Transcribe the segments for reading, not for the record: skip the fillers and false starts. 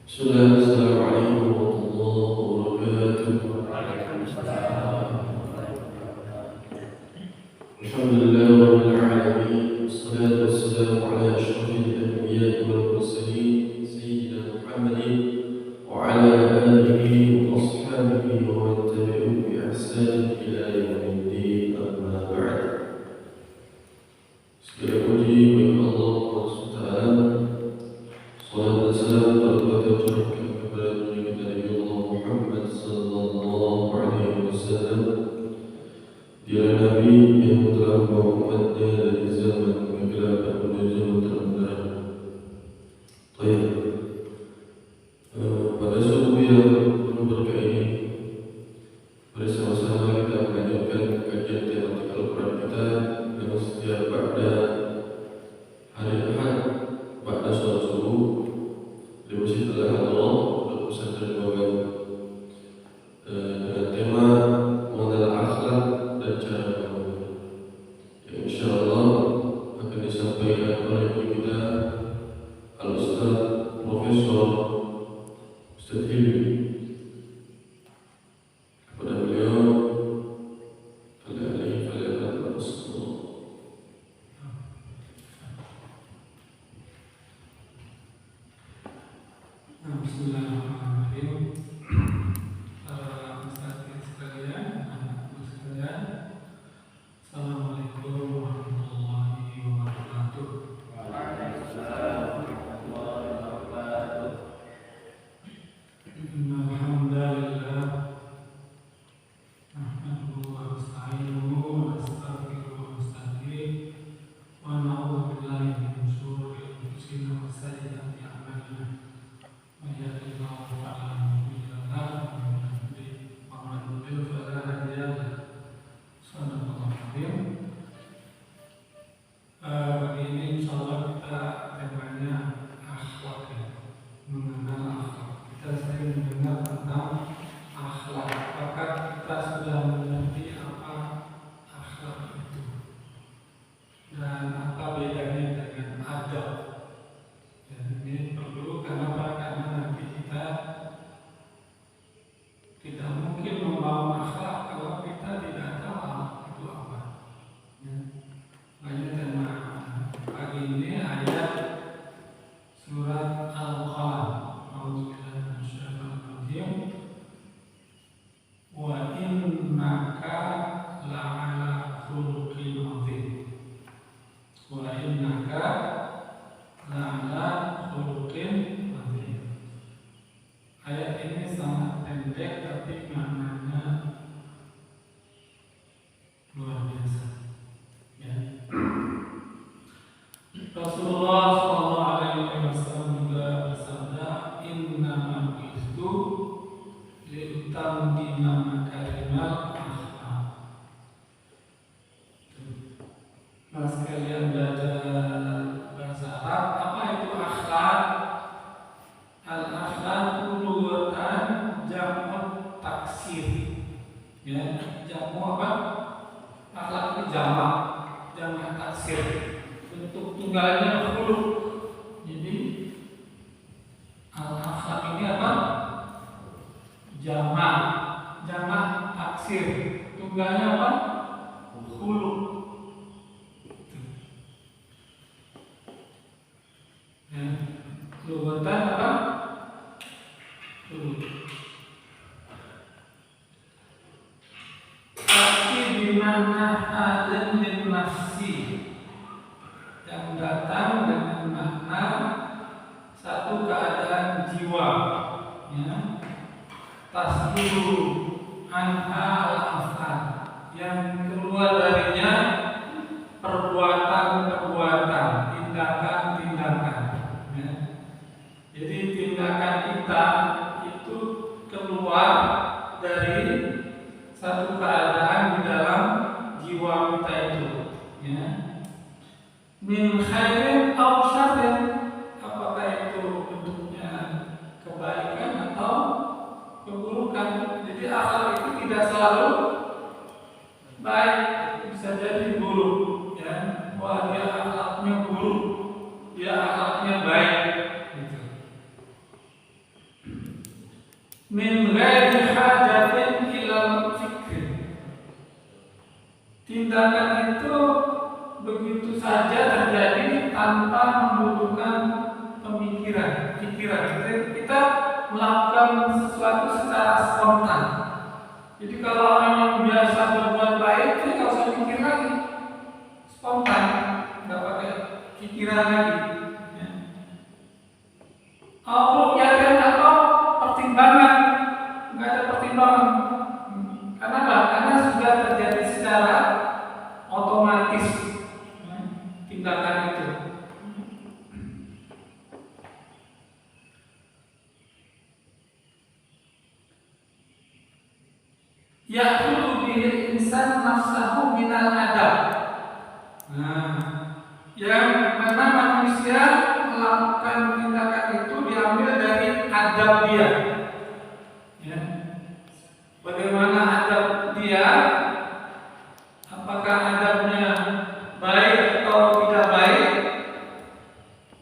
Assalamualaikum warahmatullahi wabarakatuh. Alhamdulillah rabbil alamin. Wassalatu wassalamu ala asyrafil anbiya'i wal mursalin sayyidina Muhammadin wa ala alihi wa ashabihi wa man tabi'ahum bi ihsan ila yaumil din. Amma ba'd. Segala puji bagi Allah Subhanahu wa taala. Salam dan salam tercurahkan kepada Nabi Allah Muhammad sallallahu alaihi wasallam. Dia Nabi yang telah membawa umatnya dari zaman kegelapan menuju zaman terang. Baik. Pada suatu yang penuh berkah ini, mari sama-sama kita melanjutkan kajian tematik Al-Quran kita dengan setiap pada hari Ahad pada sholat subuh di Masjid Al-Allah untuk pesantren Bawen dengan tema mengenal akhlak dan cara bergaul, yang insyaallah akan disampaikan oleh guru kita Al-Ustaz Profesor Ustaz Hilmi. Kepada beliau Bismillahirrahmanirrahim. Ustaz sekalian, anak-anak sekalian, Assalamualaikum warahmatullahi wabarakatuh. Waalaikumsalam warahmatullahi wabarakatuh. Alhamdulillah, nahmaduhu wa nasta'inuhu wa nastaghfiruhu wa nastaghfiruh wa na'udzu billahi min shururi anfusina wa sayyiati a'malina. Ini insyaallah kita temanya akhlak, ya. Mengenal akhlak. Kita sering mendengar tentang akhlak. Apakah kita sudah mengerti apa akhlak itu? Dan apa bedanya dengan adab? Dan ini perlu kenapa? Karena nanti kita tidak mungkin membangun akhlak kalau kita tidak tahu akhlak itu apa. Ya. Makanya tema pagi ini ayat surat Al-Qalam. A'udzubillahi minasyaitonir rajim. Wa innaka la'ala khuluqin 'adzim. Wa innaka la'ala khuluqin 'adzim. Ayat ini sangat pendek tapi maknanya luar biasa. Ya. Rasulullah sallallahu alaihi wasallam juga bersabda, "Innamal bu'itsu liutammima makarimal akhlaq." Nah, sekalian belajar bahasa Arab, apa itu akhlak? Al-akhlaq lughatan jam'u taksir. Ya, jam'u apa? Akhlak itu jamak taksir. Bentuk tunggalnya khuluq. Jadi al-akhlaq ini apa? Jamak taksir. Tunggalnya apa? Khuluq. Ya, lughatan apa? Tapi dimana halin min nafsi, yang datang dengan makna satu keadaan jiwa, ya. Tasduru anha al-af'al, yang keluar darinya perbuatan-perbuatan, tindakan-tindakan, ya. Jadi tindakan kita itu keluar dari satu keadaan di dalam jiwa kita itu, ya. Min khairin aw syarrin, apakah itu bentuknya kebaikan atau keburukan. Jadi akhlak itu tidak selalu baik, bisa jadi buruk, ya. Wah, dia akhlaknya buruk, dia akhlaknya baik, gitu. min ghairi hajatin ilal fikr. Tindakan itu begitu saja terjadi tanpa membutuhkan pikiran. Kita melakukan sesuatu secara spontan. Jadi kalau orang yang biasa berbuat baik, dia nggak usah mikir lagi, spontan, nggak pakai pikiran lagi. Ya. Ru'yatan atau pertimbangan, nggak ada pertimbangan. Karena apa? Karena sudah terjadi secara otomatis tindakan itu. Ya'khudhu bil insan nafsahu minal adab. Yang mana manusia melakukan tindakan itu diambil dari adab dia. Ya. Bagaimana adab dia? Apakah adabnya baik atau tidak baik?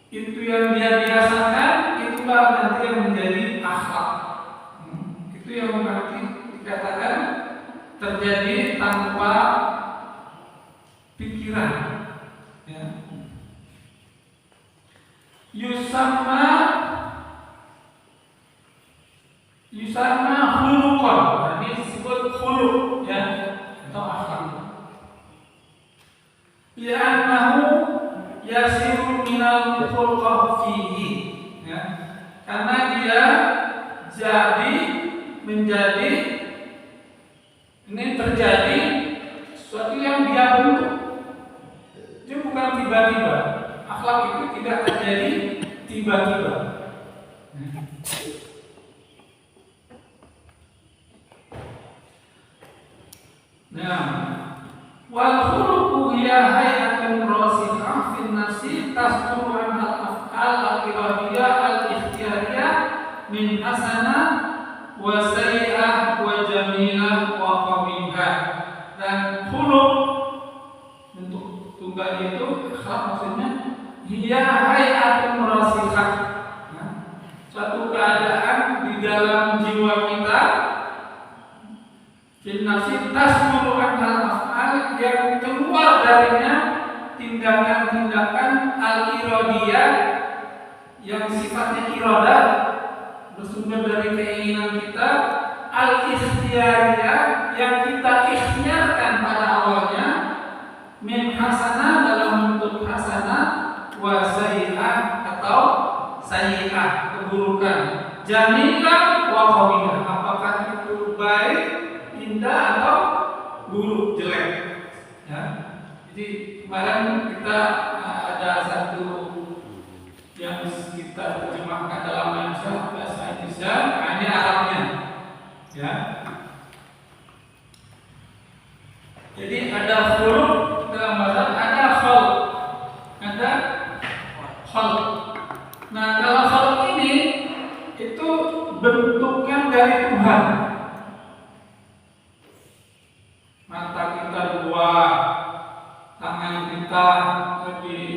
Itu yang dia biasakan, itulah nanti yang menjadi akhlak. Itu yang nanti dikatakan terjadi tanpa pikiran. Ya. Yusamma khuluqan. Ini disebut khuluq, ya, atau akhlak. Li'annahu yasiru minal khulqah fihi. Ya. Karena dia menjadi ini terjadi sesuatu yang dia bentuk. Dia bukan tiba-tiba. Akhlak itu tidak terjadi tiba-tiba. Nah, wal khuluqu hiya hay'atun rasikhah fil nafsi tasduru anha al-af'al al-iradiyah al-ikhtiyariyah min hasanah wa sayyi'ah wa jamilah wa qabihah. Dan khuluq bentuk tunggal itu akhlak maksudnya hiya hay'atun rasikhah, suatu keadaan di dalam jiwa kita, fil nafsi tasduru anha al-af'al, yang keluar darinya tindakan-tindakan al-iradiyah yang sifatnya iradah, bersumber dari keinginan kita, al-ikhtiyariyah yang kita ikhtiarkan pada awalnya, min hasanah dalam bentuk hasanah, wa sayyi'ah atau sayyi'ah keburukan, jamilah wa qabihah apakah itu baik, indah atau buruk, jelek. Ya. Jadi kemarin kita ada satu yang kita terjemahkan dalam bahasa Indonesia, ini Arabnya. Ya. Jadi ada khuluq dalam bahasa, ada khalq, ada khalq. Nah, kalau khalq ini itu bentukan dari Tuhan. Mata kita dua, tangan kita lebih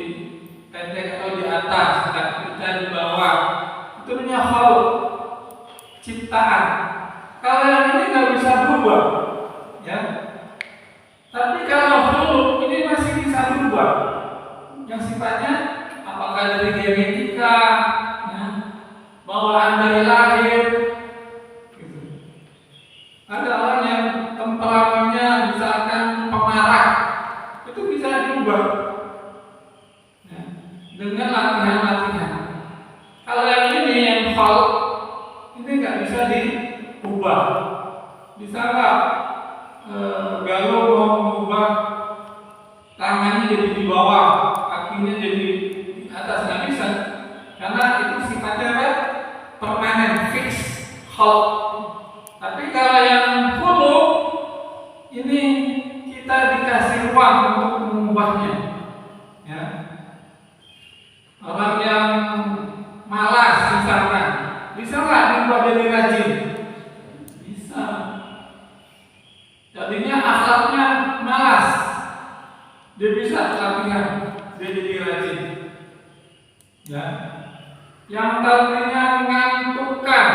pendek atau di atas, kaki kita di bawah. Itu namanya khalq, ciptaan. Kalau yang ini nggak bisa berubah, ya. Tapi kalau khuluq ini masih bisa berubah. Yang sifatnya apakah dari genetika, ya, bawaan dari lahir, gitu. Ada orang yang temperamennya misalkan pemarah, itu bisa diubah, ya, dengan latihan-latihan. Kalau yang ini yang khalq, ini nggak bisa diubah. Bisa nggak Galuh mau mengubah tangannya jadi di bawah, kakinya jadi di atas, nggak bisa, karena itu sifatnya apa? Permanen, fix, khalq. Tapi kalau yang khuluq ini kita dikasih ruang untuk mengubahnya. Ya. Orang yang malas misalkan, bisa nggak diubah jadi rajin? Bisa. Jadinya akhlaknya malas, dia bisa latihan, dia jadi rajin. Ya. Yang tadinya mengantukkan,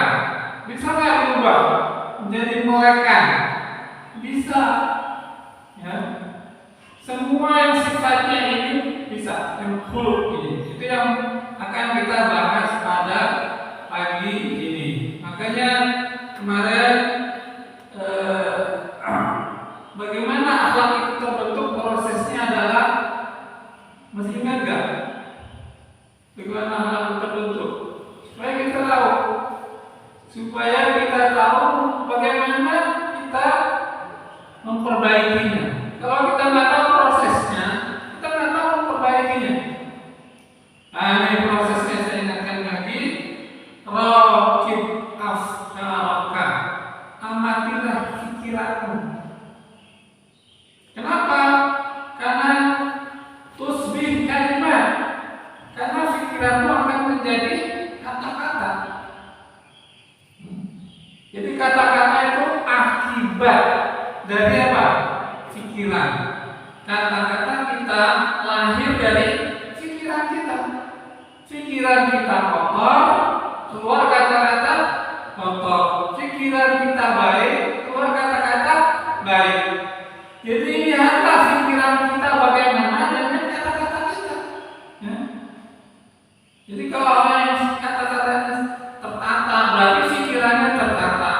Bisa nggak diubah menjadi melekan? Bisa. Ya. Semua yang sifatnya ini bisa, yang khuluq ini. Itu yang akan kita bahas pada pagi ini. Makanya kemarin bagaimana akhlak itu terbentuk, prosesnya adalah, masih ingat nggak? Bagaimana akhlak itu terbentuk? Supaya kita tahu bagaimana kita memperbaikinya. Kalau kita nggak tahu prosesnya, kita nggak tahu memperbaikinya. Nah, ini prosesnya saya ingatkan lagi. Raqib afkaraka, amatilah pikiranmu. Kenapa? Karena tusbih kalimat. Karena pikiranmu akan menjadi kata-kata. Jadi kata-kata itu akibat dari apa? Pikiran. Kata-kata kita lahir dari pikiran kita. Pikiran kita kotor, keluar kata-kata kotor. Pikiran kita baik, keluar kata-kata baik. Jadi lihatlah pikiran kita bagaimana dengan kata-kata kita. Ya. Jadi kalau orang yang kata-katanya tertata, berarti pikirannya tertata.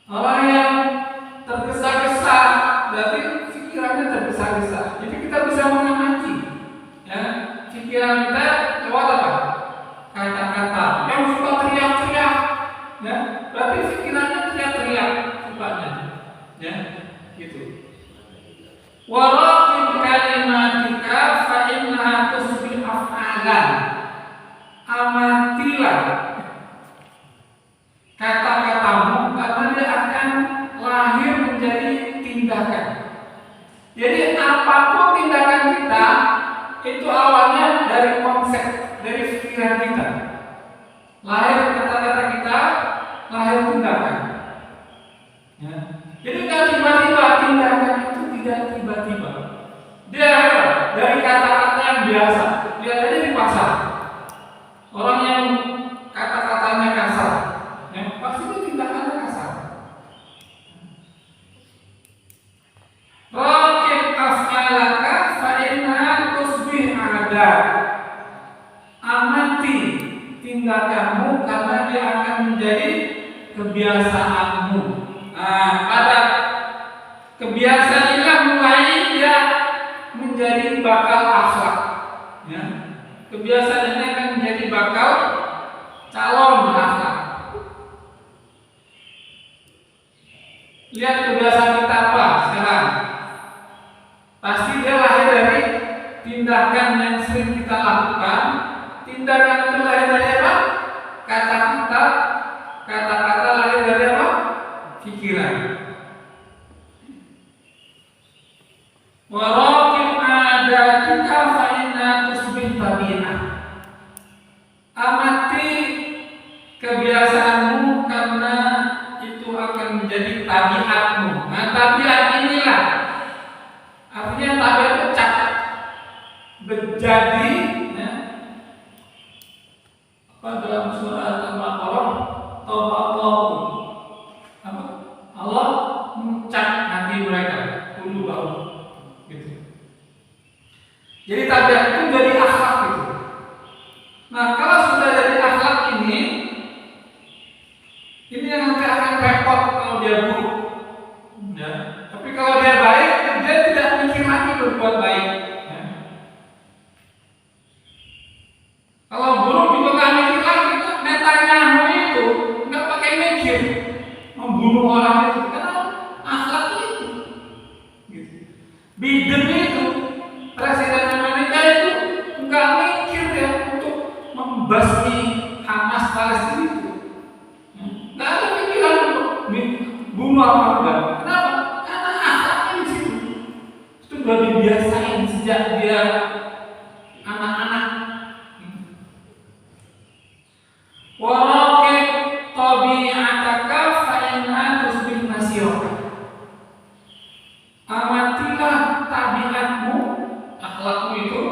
Orang yang tergesa-gesa, berarti pikirannya tergesa-gesa. Jadi kita bisa mengamati, ya, pikiran kita lewat apa? Kata-kata. Yang suka teriak-teriak, ya, berarti pikirannya teriak-teriak sifatnya, ya, gitu. Waraqib kalimatika fa innaha tusbih af'alan. Amatilah kata-katamu karena dia akan lahir menjadi tindakan. Jadi apapun tindakan kita itu awalnya dari konsep, dari pikiran kita. Lahir kata-kata kita, lahir tindakan. Ya. Jadi nggak tiba-tiba tindakan itu, tidak tiba-tiba. Dia dari kata-kata yang biasa. Lihat aja di pasar. Orang yang kata-katanya kasar, ya, pasti itu tindakannya kasar. Raqib af'alaka fa innaha tusbih 'adat. Amati tindakanmu karena dia akan menjadi kebiasaanmu. Nah, pada kebiasaan inilah mulai dia menjadi bakal akhlak. Ya. Kebiasaan ini akan menjadi bakal calon akhlak. Lihat kebiasaan kita apa sekarang. Pasti dia lahir dari tindakan yang sering kita lakukan. Tindakan itu lahir dari apa? Kata-kata. Kata-kata lahir dari apa? Pikiran. Waraqib adatika fa inna tusbih tabi'ah. Amati kebiasaanmu karena itu akan menjadi tabiatmu. Nah, tabiat inilah artinya tabiat itu menjadi, ya. Apa dalam surat Al-Baqarah? Allah apa? Allah mencap hati mereka dulu baru, gitu. Jadi tabiat itu dari akhlak itu. Nah, kalau sudah dari akhlak ini yang nanti akan repot kalau dia buruk. Ya. Tapi kalau dia baik, dia tidak mikir lagi berbuat baik. Ya. Kalau buruk juga nggak mikir lagi. Netanyahu itu nggak pakai mikir membunuh orang itu karena akhlak itu. Gitu. Biden itu, presiden Amerika itu nggak mikir ya untuk membasmi Hamas Palestina itu. Nggak ada pikiran untuk bunuh apa enggak. Kenapa? Karena akhlaknya di situ. Itu sudah dibiasain sejak dia anak-anak. Waraqib tabi'ataka fa innaha tusbih nasiraka. Amatilah tabiatmu, akhlakmu itu,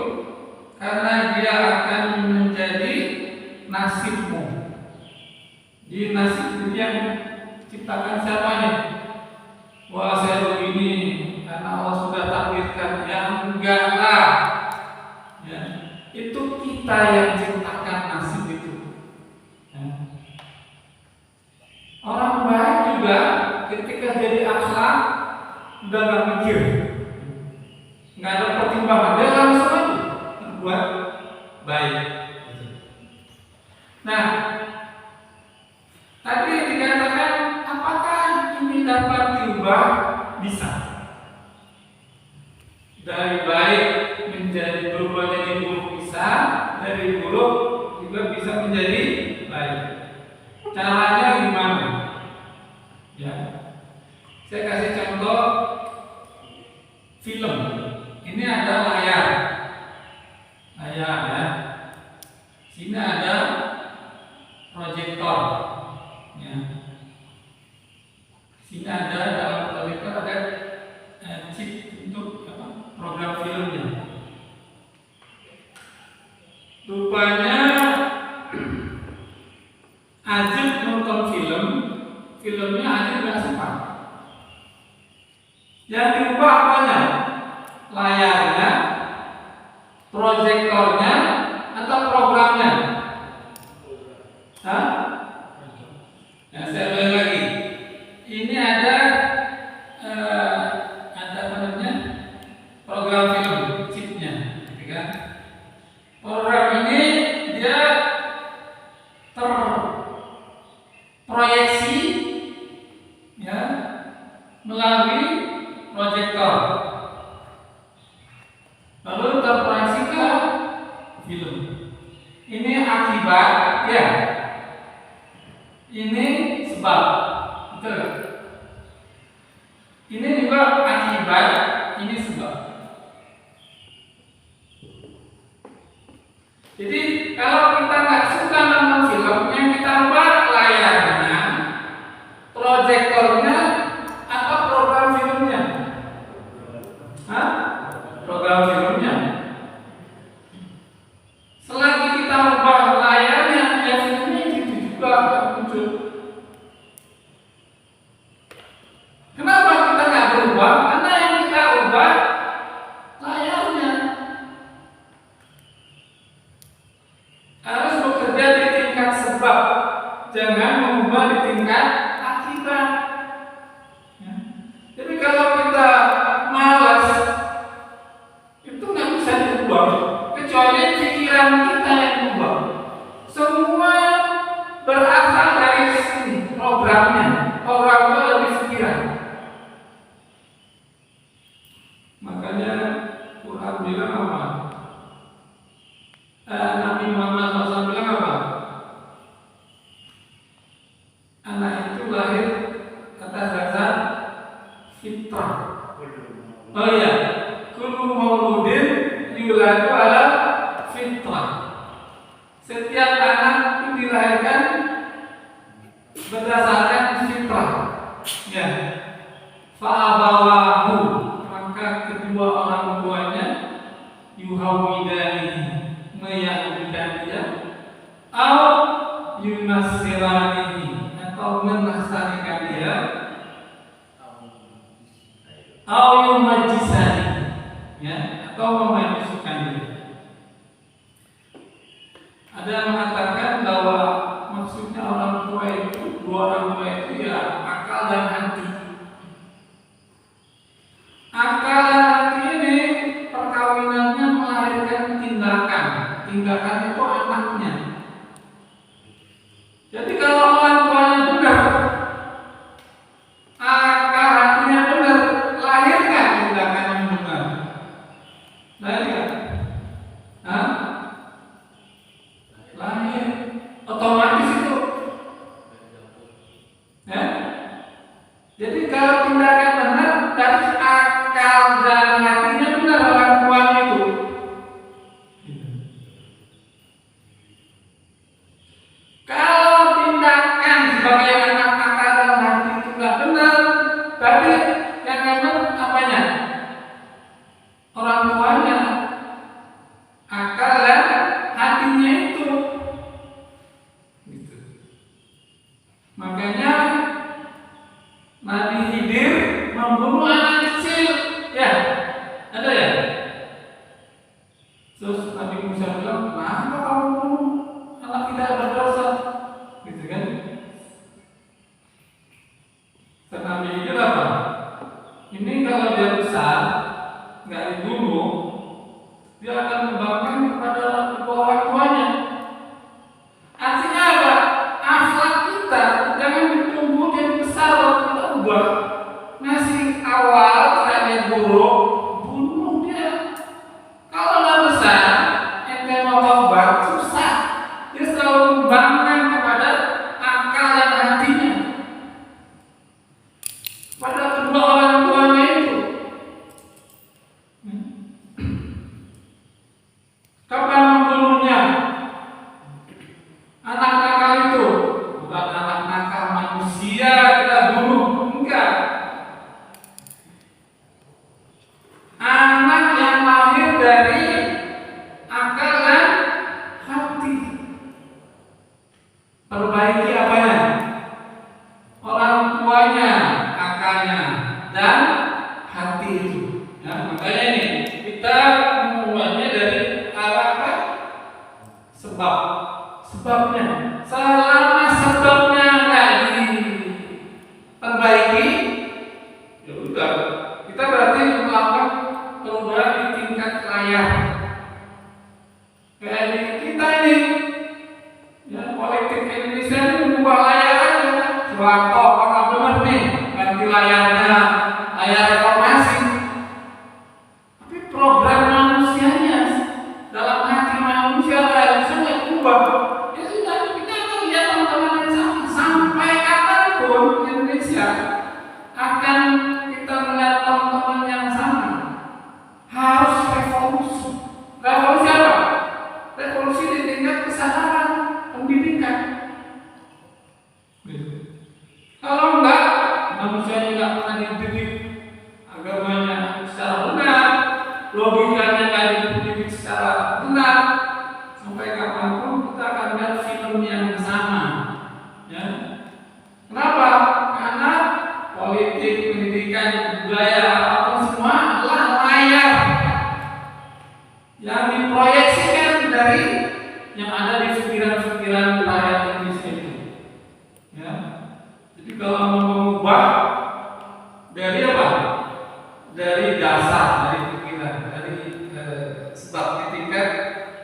karena dia akan menjadi nasibmu. Di nasib itu yang ciptakan siapa nih? Wah, saya begini karena Allah sudah takdirkan. Ya enggak lah. Ya, itu kita yang ciptakan nasib itu. Ya. Orang baik juga ketika jadi akhlak udah gak mikir, nggak ada pertimbangan, dia langsung aja berbuat baik. Nah, tadi dikatakan apakah ini dapat diubah? Bisa. Dari baik menjadi berubah jadi buruk bisa, dari buruk juga bisa menjadi baik. Caranya gimana? Ya, saya kasih contoh film. Ini ada layar ya. Sini ada proyektor. Ya. Sini ada dalam proyektor ada chip untuk program filmnya. Rupanya Ajib nonton filmnya Ajib nggak suka. Yang diubah apanya? Layarnya, proyektornya, atau programnya? Hah? Nah, saya ulang lagi. Ini ada apa namanya? Program film, chipnya, gitu kan? Program ini dia terproyeksi ya melalui proyektor, lalu terproyeksi ke film. Ini akibat, ya. Ini sebab, betul. Ini juga akibat, ini sebab. Jadi kalau kita nggak suka nonton film, yang kita ubah layarnya, proyektornya, atau program filmnya? Hah? Program filmnya. Selagi kita ubah layarnya, ya filmnya itu juga akan muncul. Kenapa kita nggak berubah? Karena yang kita ubah layarnya. Harus bekerja di tingkat sebab, jangan mengubah di tingkat akibat. Ya. Jadi kalau kita malas, itu nggak bisa diubah, kecuali pikiran kita yang berubah. Semua berasal dari sini programnya. Program itu lebih pikiran. Makanya Quran bilang apa? Nabi Muhammad SAW bilang apa? Anak itu lahir atas dasar fitrah. Oh iya, kullu mauludin yuladu ala fitrah. Setiap anak itu dilahirkan berdasarkan fitrah. Ya. Fa'abawahu, maka kedua orang tuanya yuhawidani, meyahudikan dia, atau yunasiranihi, atau menasarikan dia, atau yumajisani, ya, atau memajusikan dia. Ada yang mengatakan bahwa maksudnya orang tua itu, dua orang tua itu ya akal dan hati. Akal dan hati ini perkawinannya melahirkan tindakan. Tindakan itu anaknya. Jadi kalau orang tuanya benar, akal hatinya benar, lahirkan tindakan yang benar. Lahirkan? Hah? Lahir. Otomatis itu. Ya? Jadi kalau tindakan benar, dari akal dan hatinya benar orang tuanya itu. Kalau tindakan sebagai anak akal dan hati itu nggak benar, berarti yang benar apanya? Orang tuanya, akal dan hatinya itu. Gitu. Anak nakal itu bukan anak nakal manusia kita bunuh, enggak. Anak yang lahir dari akal dan hati. Perbaiki apanya? Orang tuanya, akalnya, dan hati itu. Ya, makanya ini kita memulainya dari apa? Sebabnya. Selama sebabnya nggak diperbaiki, ya udah. Kita berarti melakukan perubahan di tingkat layar. Kayak di kita ini, ya politik Indonesia ini mengubah layar aja. Suatu orang benar nih ganti layarnya layar reformasi. Tapi program manusianya dalam hati manusia harusnya nggak diubah. Ya sudah, kita akan lihat teman-teman yang sama. Sampai kapanpun Indonesia akan kita melihat teman-teman yang sama. Harus revolusi. Revolusi apa? Revolusi di tingkat kesadaran pendidikan. Kalau enggak, manusianya enggak pernah dididik agamanya secara benar, logikanya enggak dididik secara benar, sampai kapanpun kita akan lihat film yang sama. Ya. Kenapa? Karena politik, pendidikan, budaya, apapun semua adalah layar yang diproyeksikan dari yang ada di pikiran-pikiran rakyat Indonesia itu. Ya. Jadi kalau mau mengubah dari apa? Dari dasar, dari pikiran, dari sebab tingkat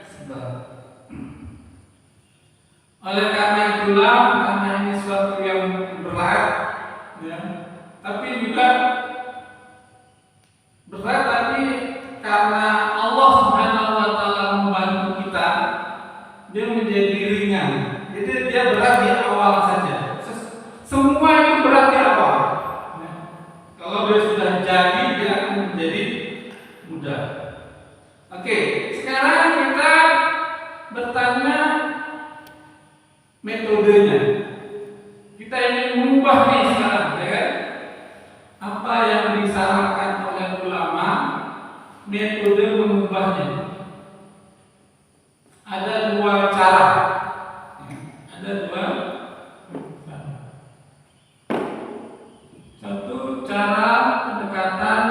sebab. Oleh karena itulah, karena ini suatu yang berat, ya. Tapi juga berat, tapi karena Allah Subhanahu wa Ta'ala membantu kita, dia menjadi ringan. Jadi dia berat di awal saja. Semua itu berat di awal. Ya. Kalau dia sudah jadi, dia akan menjadi mudah. Oke, sekarang kita bertanya metodenya. Kita ingin mengubah nih sekarang, ya kan? Apa yang disarankan oleh ulama, metode mengubahnya. Ada dua cara. Ada dua. Satu cara pendekatan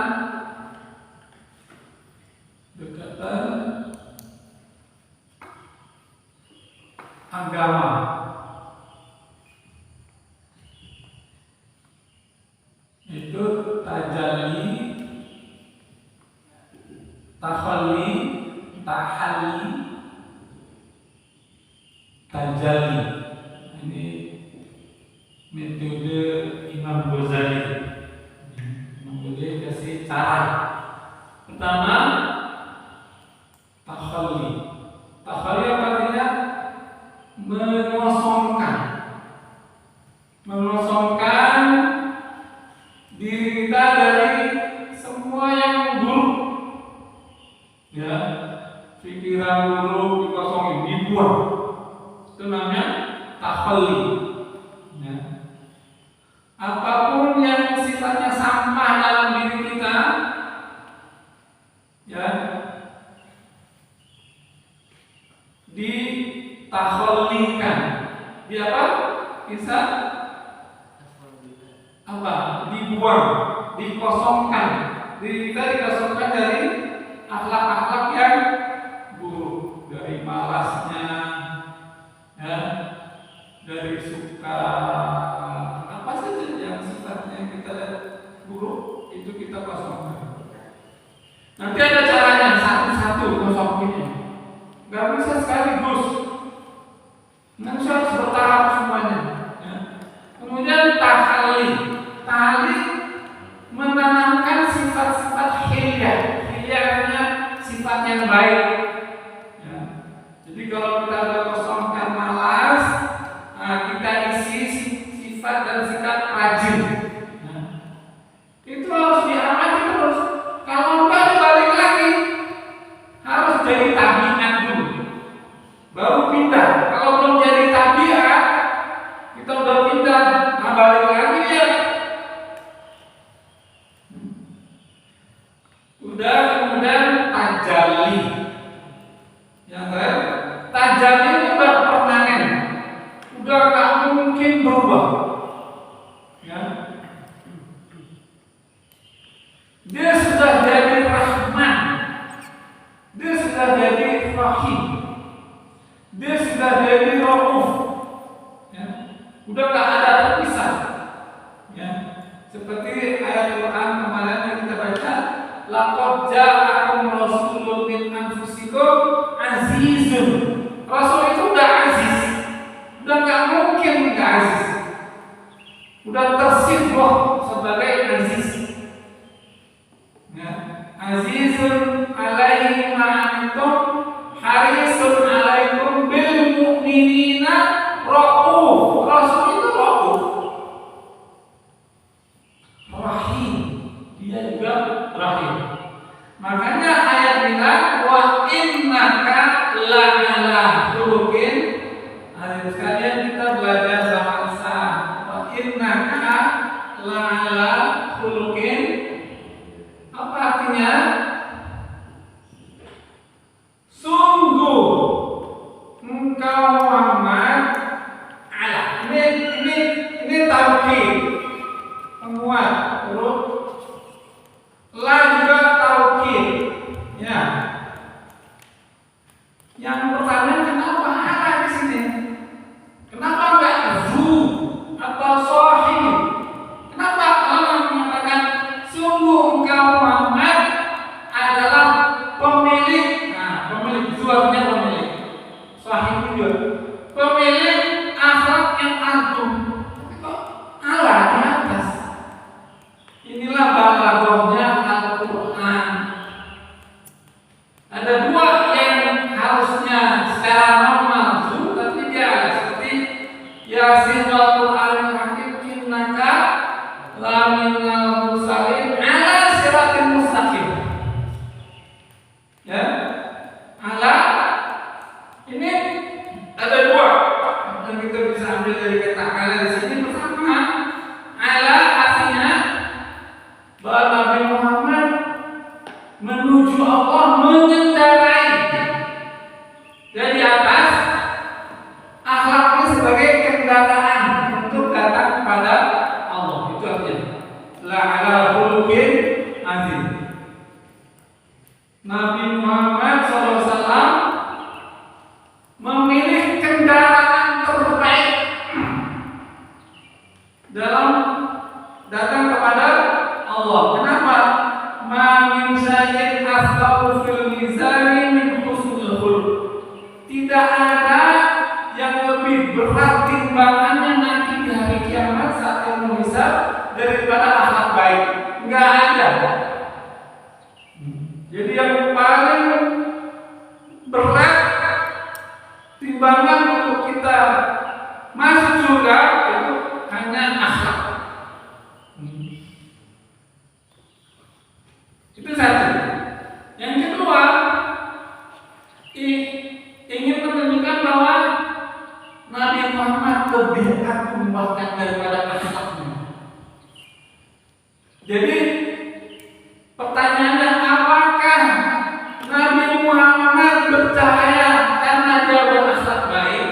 agama. Itu tajalli, takhalli, tahalli, tajalli. Ini metode Imam Ghazali. Imam Ghazali kasih cara. Pertama, takhalli. Takhalli apa artinya? Mengosongkan diri kita dari semua yang buruk. Ya, pikiran buruk dikosongin, dibuang. Itu namanya takhalli. Ya. Apapun yang sifatnya sampah dalam diri kita, ya, ditakhallikan. Di apa? Bisa apa? Dibuang, dikosongkan. Diri kita dikosongkan dari akhlak-akhlak yang buruk, dari malasnya, ya, dari suka apa saja yang sifatnya kita buruk, itu kita kosongkan. Nanti ada caranya, satu-satu kosonginnya. Gak bisa sekaligus. Manusia harus bertahap semuanya. Ya. Kemudian tahalli. Tahalli menanamkan sifat-sifat hilyah. Hilyah artinya sifat yang baik. Ya. Jadi kalau kita sudah kosongkan malas, kita isi sifat dan sikap rajin. Ya. Itu harus diamati terus. Kalau enggak balik lagi, harus jadi tabiat dulu, baru pindah. Kalau belum jadi tabiat mungkin berubah. Ya. Dia sudah jadi Rahman, dia sudah jadi Rahim, dia sudah jadi Rauf. Ya. Udah nggak ada terpisah. Ya. Seperti ayat Quran kemarin yang kita baca, laqad ja'akum rasulun min anfusikum azizun. Rasul itu udah aziz, udah nggak mungkin nggak aziz, udah tersibuk sebagai aziz. Ya. Azizun alaihi ma'antum harisun alaikum bil mu'minina rauf. Rasul itu rauf, rahim, dia juga rahim. Makanya ayat bilang wa innaka la'ala khuluqin azim. Sekalian kita belajar bahasa. Wa innaka la'ala khuluqin, apa artinya? Sungguh engkau Muhammad ala. Ini taukid, penguat. Terus la juga taukid. Ya. Yang pertanyaan, kenapa ala di sini? Kenapa enggak zu atau sahih? Kenapa Allah mengatakan sungguh engkau Muhammad adalah pemilik? Nah, pemilik, zu artinya pemilik. Sahih juga pemilik akhlak yang agung. Kok Allah di atas? Inilah balaghahnya Al-Quran. Ada dua yang harusnya secara normal zu, tapi dia seperti Yasin wal Qur'anil Hakim innaka laminal mursalin ala siratin mustaqim. Ya, ala ini ada dua yang kita bisa ambil dari kata ala di sini. Pertama, ala artinya bahwa Nabi Muhammad menuju Allah mengendarai dari atas akhlaknya sebagai kendaraan untuk datang kepada Allah. Itu artinya la ala khuluqin azim. Nabi Muhammad SAW memilih kendaraan terbaik dalam datang kepada Allah. Kenapa? Ma min syai'in asqalu fil mizani min husnul khuluq. Tidak ada yang lebih berat timbangannya nanti di hari kiamat saat ilmu hisab daripada akhlak baik. Enggak ada. Jadi yang paling berat timbangan untuk kita masuk surga itu hanya akhlak. Itu satu. Yang kedua, ingin menunjukkan bahwa Nabi Muhammad lebih agung bahkan daripada akhlaknya. Jadi pertanyaannya, apakah Nabi Muhammad bercahaya karena dia berakhlak baik,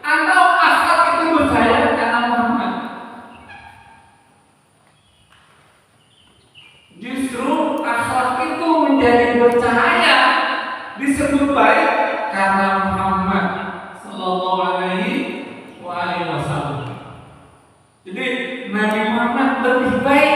atau akhlak itu bercahaya karena Muhammad? Justru akhlak itu menjadi bercahaya, disebut baik karena Muhammad Sallallahu Alaihi Wasallam. Jadi Nabi Muhammad lebih baik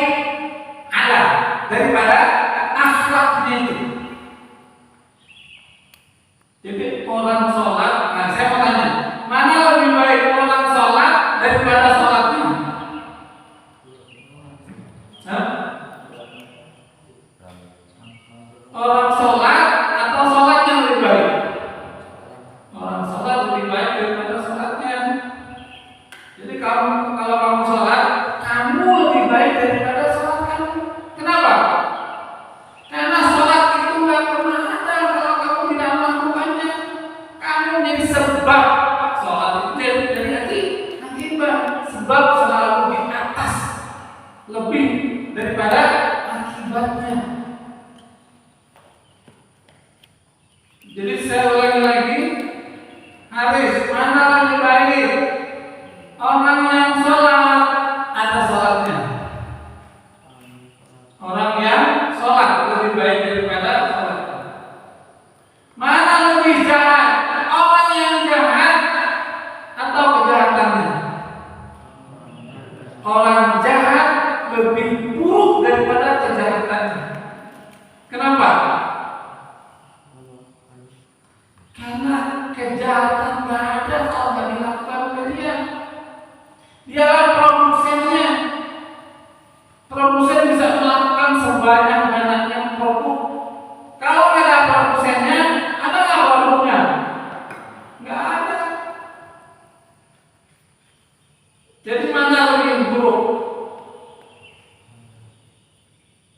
Jadi mana lebih buruk?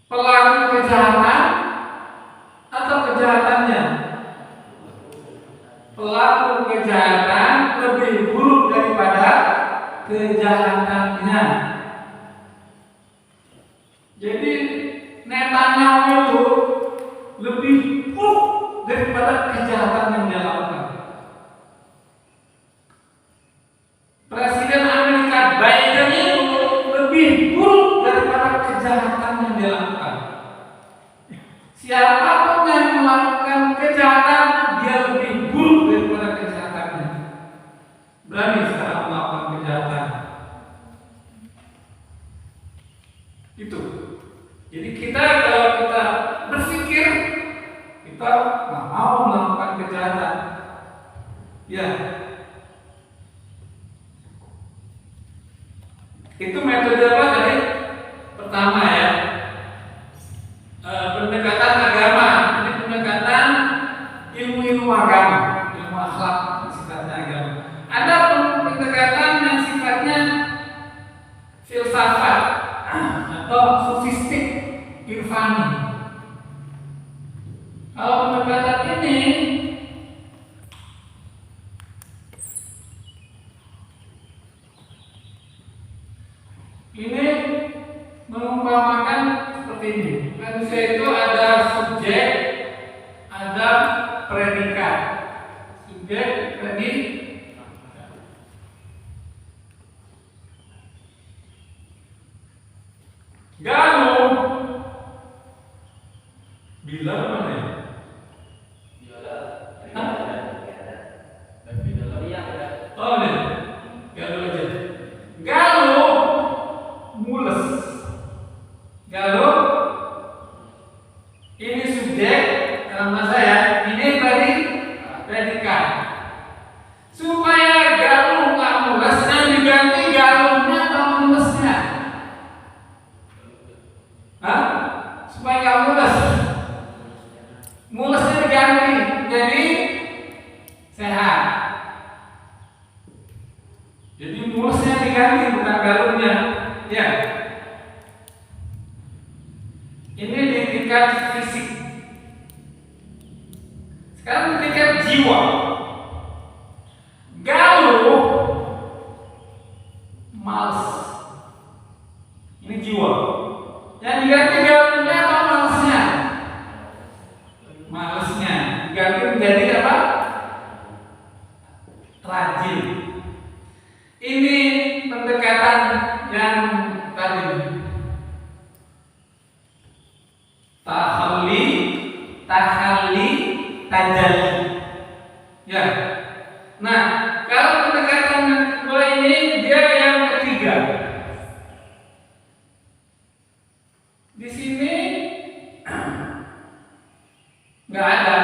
Pelaku kejahatan atau kejahatannya? Pelaku kejahatan lebih buruk daripada kejahatannya. Jadi Netanyahu itu lebih buruk daripada kejahatan yang dia lakukan. Presiden Amerika Biden itu lebih buruk daripada kejahatan yang dia lakukan. Siapapun yang melakukan kejahatan, dia lebih buruk daripada kejahatannya. Berani sekarang melakukan kejahatan. Itu. Jadi kalau kita berpikir kita nggak mau melakukan kejahatan, ya itu metode apa tadi? Pertama ya, pendekatan agama. Ini pendekatan ilmu agama, ilmu akhlak sifatnya agama. Ada pendekatan yang sifatnya filsafat atau sofistik, irfani. Kalau pendekatan ini mengumpamakan seperti ini. Manusia itu ada subjek, ada predikat. Subjek, predikat. Galuh bila mana ya? Oh nih, galuh aja. Galuh mules. Galuh ini subjek dalam bahasa ya. Ini predikat. Supaya galuh nggak mules, yang diganti galuhnya atau mulesnya? Hah? Supaya nggak mules. Mulesnya diganti jadi sehat. Jadi mulesnya diganti bukan galuhnya. Ya. Ini di tingkat fisik. Sekarang di tingkat jiwa. Galuh males. Ini jiwa. Yang diganti galuhnya atau malesnya? Malesnya diganti menjadi apa? Rajin. Ini pendekatan yang tadi tahalli, tajalli. Ya. Nah, kalau pendekatan yang kedua ini dia yang ketiga. Di sini nggak ada,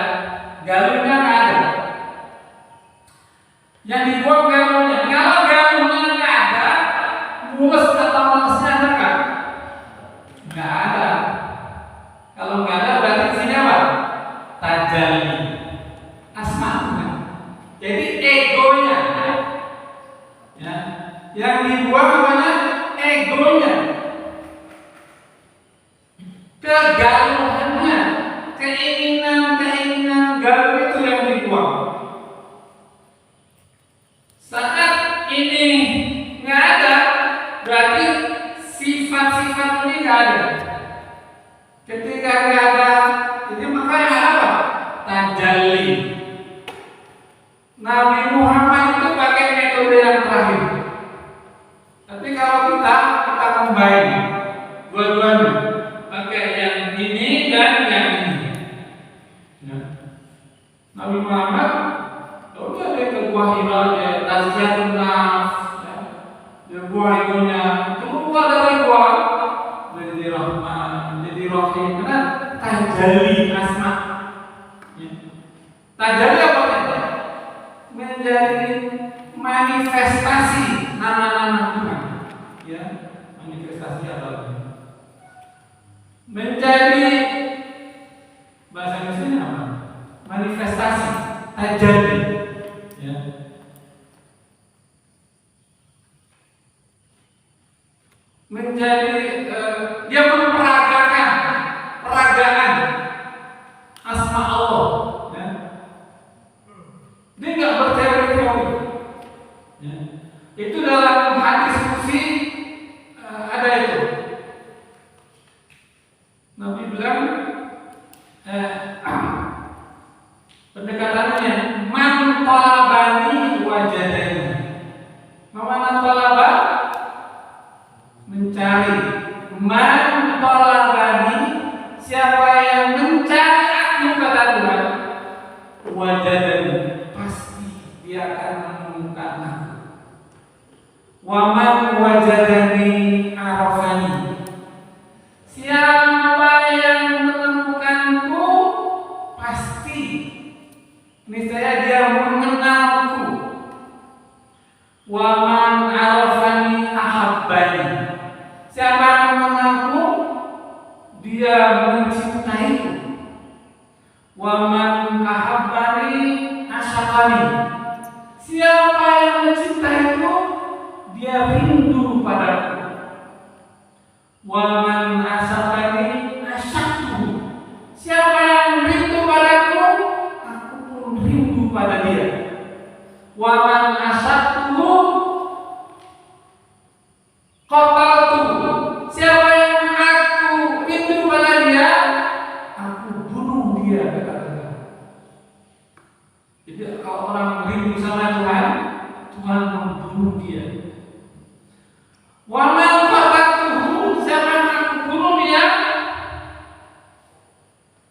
galuhnya nggak ada. Yang dibuang galuhnya. Kalau galuhnya nggak ada, mules atau malesnya ada nggak? Nggak ada. Kalau nggak ada berarti di sini apa? Tajalli, asma'nya. Jadi egonya, ya, yang dibuang namanya egonya, kegaluhannya, keinginan galuh itu yang dibuang. Saat ini nggak ada, berarti sifat-sifat ini nggak ada. Ketika nggak ada, ini makanya apa? Tajalli. Nabi Muhammad itu pakai metode yang terakhir. Tapi kalau kita combine dua-duanya, pakai yang ini dan yang ini. Ya. Nabi Muhammad, udah dia ke Gua Hira, dia tazkiyatun nafs, ya. Dia buah egonya, keluar dari gua, jadi Rahman, jadi Rahim, karena tajalli asma. Ya. Tajalli apa? Menjadi manifestasi nama-nama Tuhan, ya, manifestasi apa? Menjadi bahasa Indonesia apa? Manifestasi, tajalli, ya. menjadi dia memperagakan peragaan asma Allah, ya. Dia nggak berteori-teori, ya. Itu dalam hadis qudsi ada itu. Nabi bilang pendekatannya man talabani wajadani. Mana talaba? Mencari. Man talabani, siapa yang mencari aku kata Tuhan, wajadani, pasti dia akan menemukan aku. Wa man wajadani arafani, siapa yang menemukanku pasti niscaya dia mengenalku. Wa man arafani ahabbani, siapa yang mengenalku dia mencintaiku. Wa man ahabbani asyaqani, siapa yang mencintaiku dia rindu padaku. Wa man asyaqani asyaqtuhu, siapa yang rindu padaku aku pun rindu pada dia. Wa man asyaqtuhu qataltuhu, siapa yang aku rindu pada dia aku bunuh dia, kata-kata. Jadi kalau orang rindu sama Tuhan, Tuhan membunuh dia. Wa man qataltuhu, siapa yang aku bunuh dia,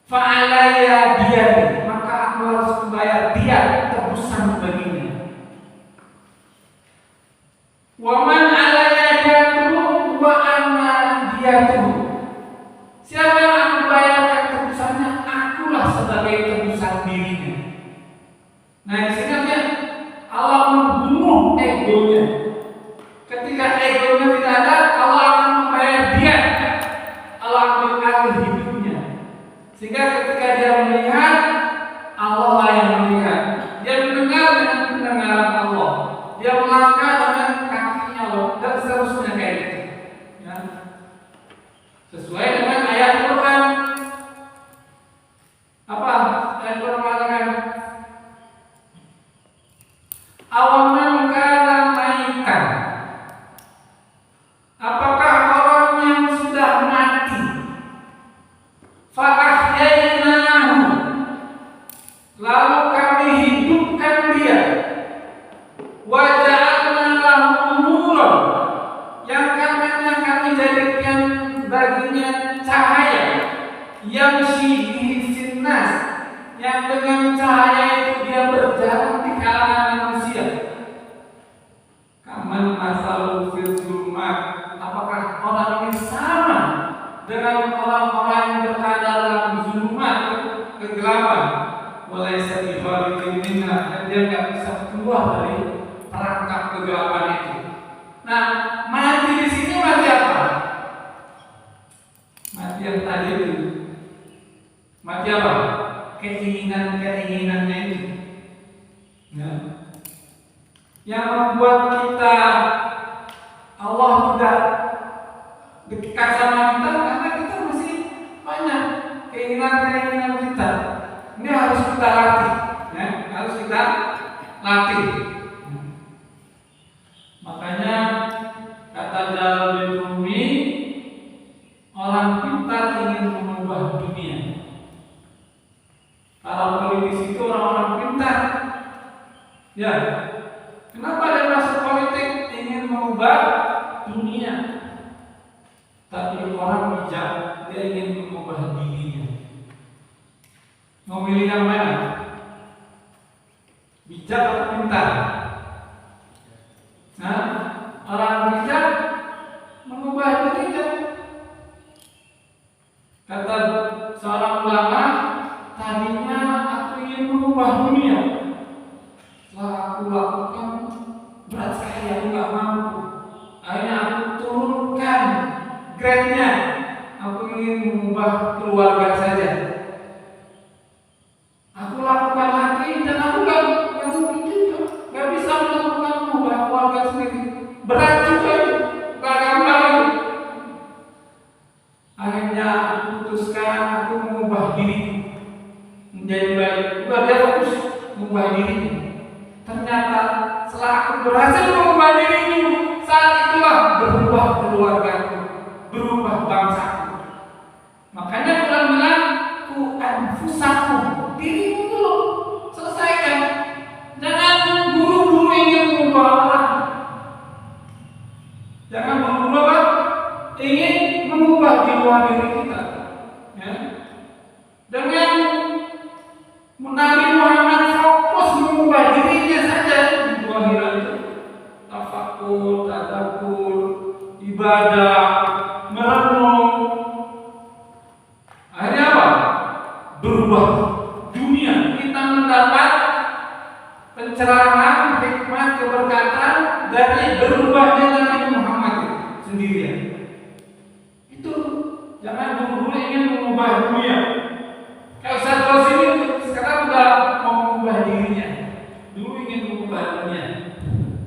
fa alayya diyah, maka aku harus membayar dia tebusan baginya. Wa man alayya diyatuhu wa ana diyatuhu, siapa yang aku bayarkan tebusannya, akulah sebagai tebusan dirinya. Nah, di sini kan Allah membunuh egonya. Ketika egonya tidak ada, Allah akan membayar dia. Allah ambil alih hidupnya. Sehingga ketika dia melihat, Allah lah yang melihat. Dia mendengar dengan pendengaran Allah. Dia melangkah dengan kakinya Allah, dan seterusnya kayak gitu. Ya. Sesuai dengan ayat Quran. Apa ayat Quran mengatakan? Awaman kana maitan, apakah orang yang sudah mati, fa ahyainahu, lalu kami hidupkan dia, wa ja'alna lahu nuran, yang karenanya kami jadikan baginya cahaya, yang bihi sinnas, yang dengan cahaya itu dia berjalan di kalangan manusia. Kaman masalu fil zulumat, apakah orang ini sama dengan orang-orang yang berada dalam zulumat, kegelapan, walaysa bi kharijin minha, dan dia nggak bisa keluar dari perangkap kegelapan itu. Nah, mati di sini mati apa? Mati yang tadi itu. Mati apa? Keinginan-keinginannya itu. Ya. Yang membuat kita, Allah tidak dekat sama kita karena kita masih banyak keinginan-keinginan kita. Ini harus kita latih, ya, harus kita latih. Makanya kata Jalaluddin Rumi, orang pintar ingin mengubah dunia. Para politisi itu orang-orang pintar. Ya, kenapa dia masuk politik ingin mengubah dunia? Tapi orang bijak, dia ingin mengubah dirinya. Mau milih yang mana? Bijak atau pintar? Nah, orang bijak mengubah dirinya. Kata seorang ulama, tadinya aku ingin mengubah dunia. Setelah aku lakukan, berat sekali, aku nggak mampu. Akhirnya aku turunkan grade-nya. Aku ingin mengubah keluarga saja. Aku lakukan lagi dan aku nggak mungkin juga, nggak bisa melakukan mengubah keluarga sendiri. Berat juga, nggak gampang. berhasil mengubah dirimu, saat itulah berubah keluargaku, berubah bangsaku. Makanya Quran bilang ku anfusakum, dirimu dulu selesaikan. Jangan buru-buru ingin mengubah orang. Jangan buru-buru apa? Ingin mengubah di luar diri kita. Ya. Dengan Nabi Muhammad fokus mengubah dirinya saja di zahir itu. Tafakur, tadabbur, ibadah, merenung. Akhirnya apa? Berubah dunia. Kita mendapat pencerahan, hikmah, keberkatan dari berubahnya Nabi Muhammad sendirian. Itu jangan buru-buru ingin mengubah dunia. Kayak Ustaz Qasim itu sekarang udah mau mengubah dirinya. Dulu ingin mengubah dunia.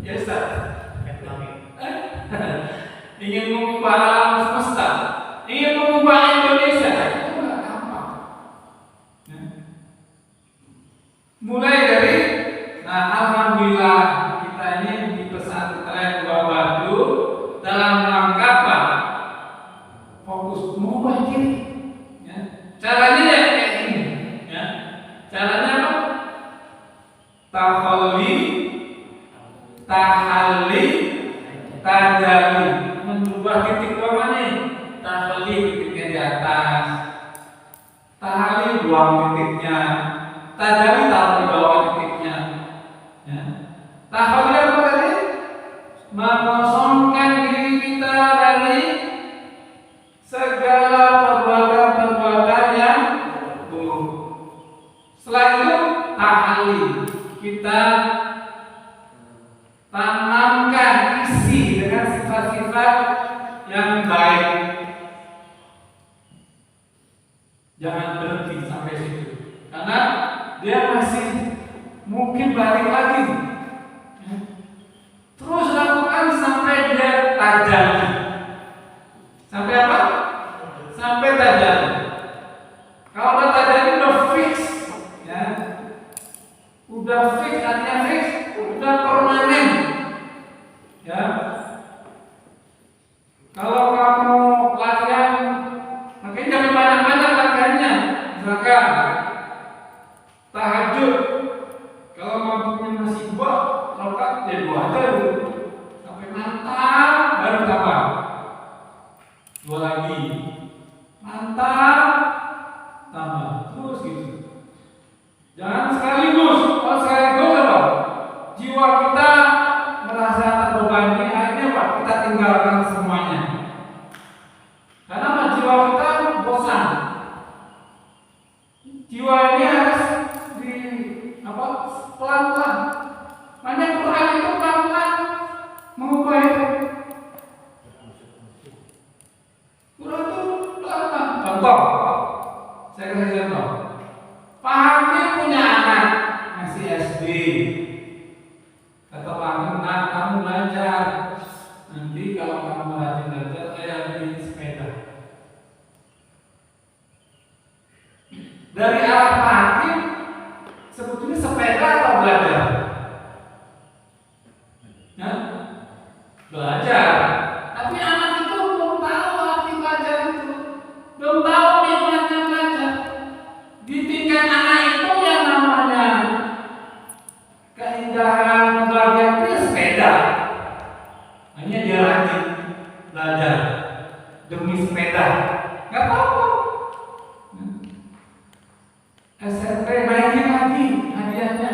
Ya Ustaz. Ingin mengubah alam semesta, ingin mengubah Indonesia. Itu nggak gampang. Mulai dari, alhamdulillah kita ini di pesantren Buah Batu dalam rangka apa? Fokus mengubah diri. Ya. Caranya ya kayak ini. Ya. Caranya apa? Tahalli, tajalli. Merubah titik bawah nih. Tahalli titiknya di atas. Tahalli buang titiknya. Tajalli taruh di bawah titiknya. Ya. Tahalli apa tadi? Mengosongkan diri kita dari segala perbuatan-perbuatan yang buruk. Setelah itu tahalli, kita tanamkan isi dengan sifat-sifat yang baik. Jangan berhenti sampai situ, karena dia masih mungkin balik lagi. Terus lakukan sampai dia tajalli. Sampai apa? Sampai tajalli. Kalau udah tajalli udah fix, ya. Udah fix, artinya fix, udah permanen. Ya. Kalau kamu latihan, makanya jangan banyak-banyak latihannya. Misalkan tahajud, kalau mampunya masih 2 rakaat, ya 2 aja dulu. Sampai mantap, baru tambah 2 lagi. Mantap, tambah. Terus gitu. Jangan sekaligus. Kalau sekaligus apa? Jiwa kita merasa terbebani, akhirnya apa? Kita tinggalkan semuanya. Karena apa? Jiwa kita bosan. Jiwa ini harus di apa? Pelan-pelan. Makanya Quran itu pelan-pelan mengubah itu. Quran itu pelan-pelan. Contoh, saya kasih contoh. Pak Hakim punya anak masih SD. Kata Pak Hakim, "Nak, kamu belajar. Nanti kalau kamu rajin belajar, saya beli sepeda." Dari arah Pak Hakim, sebetulnya sepeda atau belajar? Ya? Belajar. Tapi anak itu belum tahu arti belajar itu. Belum tahu nikmatnya belajar. Di tingkat anak itu yang namanya keindahan kebahagiaan itu sepeda. Hanya dia rajin belajar demi sepeda. Gak apa-apa. SMP naikin lagi hadiahnya.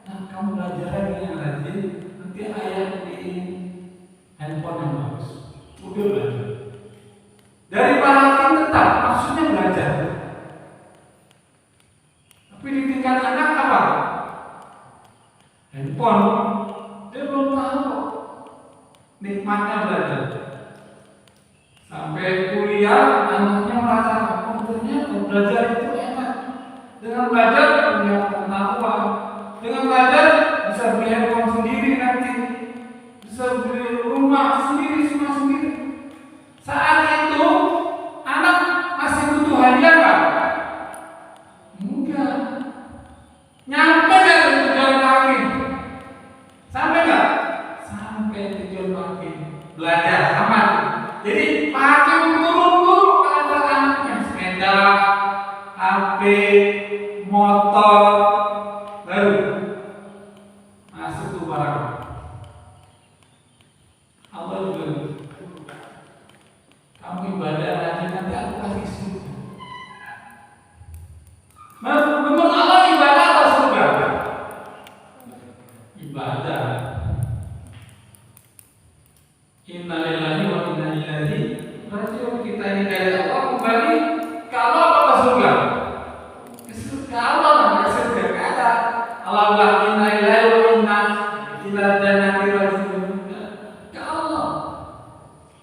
Nah, kamu belajar lagi yang rajin, nanti ayah beliin handphone yang bagus. Udah belajar. Dari Pak Hakim tetap maksudnya belajar. Tapi di tingkat anak apa? Handphone. Dia belum tahu nikmatnya belajar. Sampai kuliah, anaknya merasa ternyata belajar itu enak. Dengan belajar punya pengetahuan. Dengan belajar bisa beli handphone sendiri nanti, bisa beli rumah sendiri, semua sendiri. Saat itu anak masih butuh hadiah nggak? Enggak. Nyampe nggak tujuan kaki? Sampai nggak? tujuan makin belajar sama. Jadi makin turun ke anaknya sepeda, HP, motor, baru masuk tuh barang. Allah juga kamu ibadah rajin nanti aku kasih surga. Menurut Allah ibadah atau surga? Ibadah. Innalillahi wa inna ilaihi raji'un. Kita ini dari Allah kembali ke Allah atau ke surga? Ke surga Allah, ke surga kata Allah wa inna ilaihi wa inna ila jannati raji'un. Ke Allah.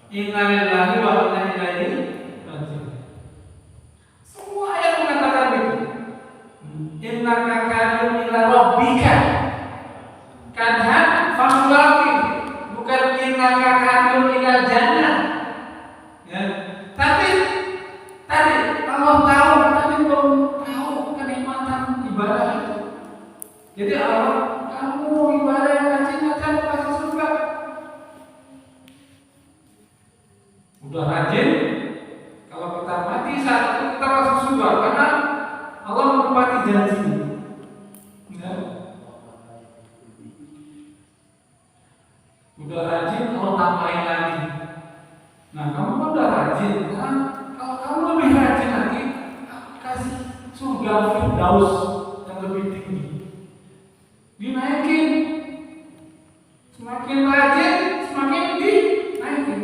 Innalillahi wa inna ilaihi raji'un. Semua ayat mengatakan itu. Innaka kadun ila rabbika kadhan famulaqi, bukan innaka kadun ila jannah. Ya. Tapi tadi Allah tahu, tapi belum tahu kenikmatan ibadah itu. Jadi Allah, kamu ibadah yang rajin akan masuk surga. Udah rajin, kalau kita mati saat itu kita masuk surga karena Allah menepati janji. Ya. Udah rajin, Allah tambahin lagi. Nah, kamu kan udah rajin, kan? Kalau kamu lebih rajin lagi, aku kasih surga Firdaus yang lebih tinggi. Dinaikin, semakin rajin, semakin dinaikin,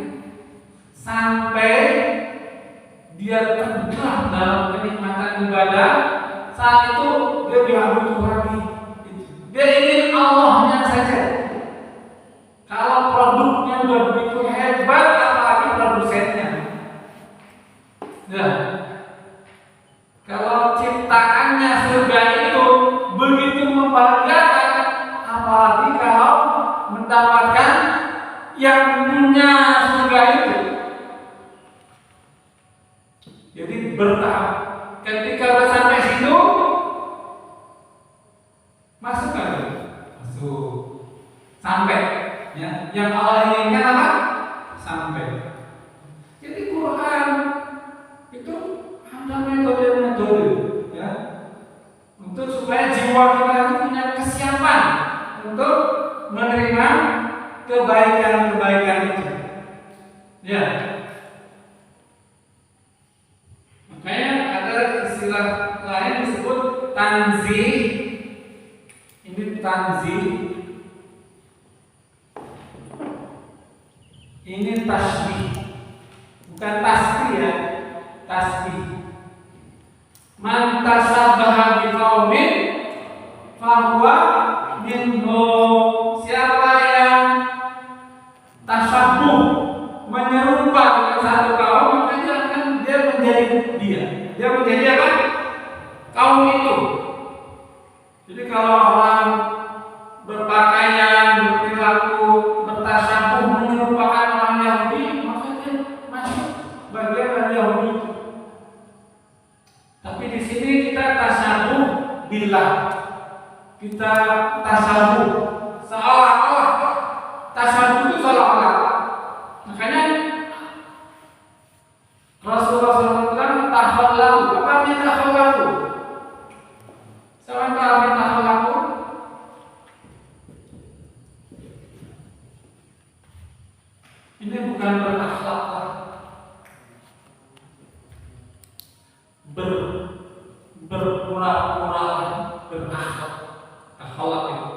sampai dia tenggelam dalam kenikmatan ibadah. Saat itu dia tidak butuh lagi. Dia ingin Allahnya saja. Kalau produknya udah begitu hebat, apalagi produsennya. Ya. Kalau ciptaannya surga itu begitu membahagiakan, apalagi kalau mendapatkan yang punya surga itu. Jadi bertahap. Ketika udah sampai situ, masuk kan? Masuk. Sampai. Ya. Yang Allah inginkan apa? Sampai. Jadi Quran itu ada metode-metode, ya, untuk supaya jiwa kita itu punya kesiapan untuk menerima kebaikan-kebaikan itu. Ya. Makanya ada istilah lain disebut tanzih. Ini tanzih. Ini tasbih. Bukan tasbih ya, tasbih. Man tasabbaha biqaumin fahuwa minhum. Siapa yang tasabbuh, menyerupa dengan satu kaum, maka dia menjadi dia. Dia menjadi apa? Kaum itu. Jadi kalau orang berpakaian, berperilaku, bertasabbuh menyerupakan orang Yahudi, maka dia masuk bagian dari Yahudi. Tapi di sini kita tasabbuh billah. Kita tasabbuh seolah-olah. Tasabbuh itu seolah-olah. Makanya Rasulullah SAW takhallahu. Apa artinya takhallahu? Siapa yang tahu artinya takhallahu? Ini bukan berakhlak, berpura-pura berakhlak. Akhlak itu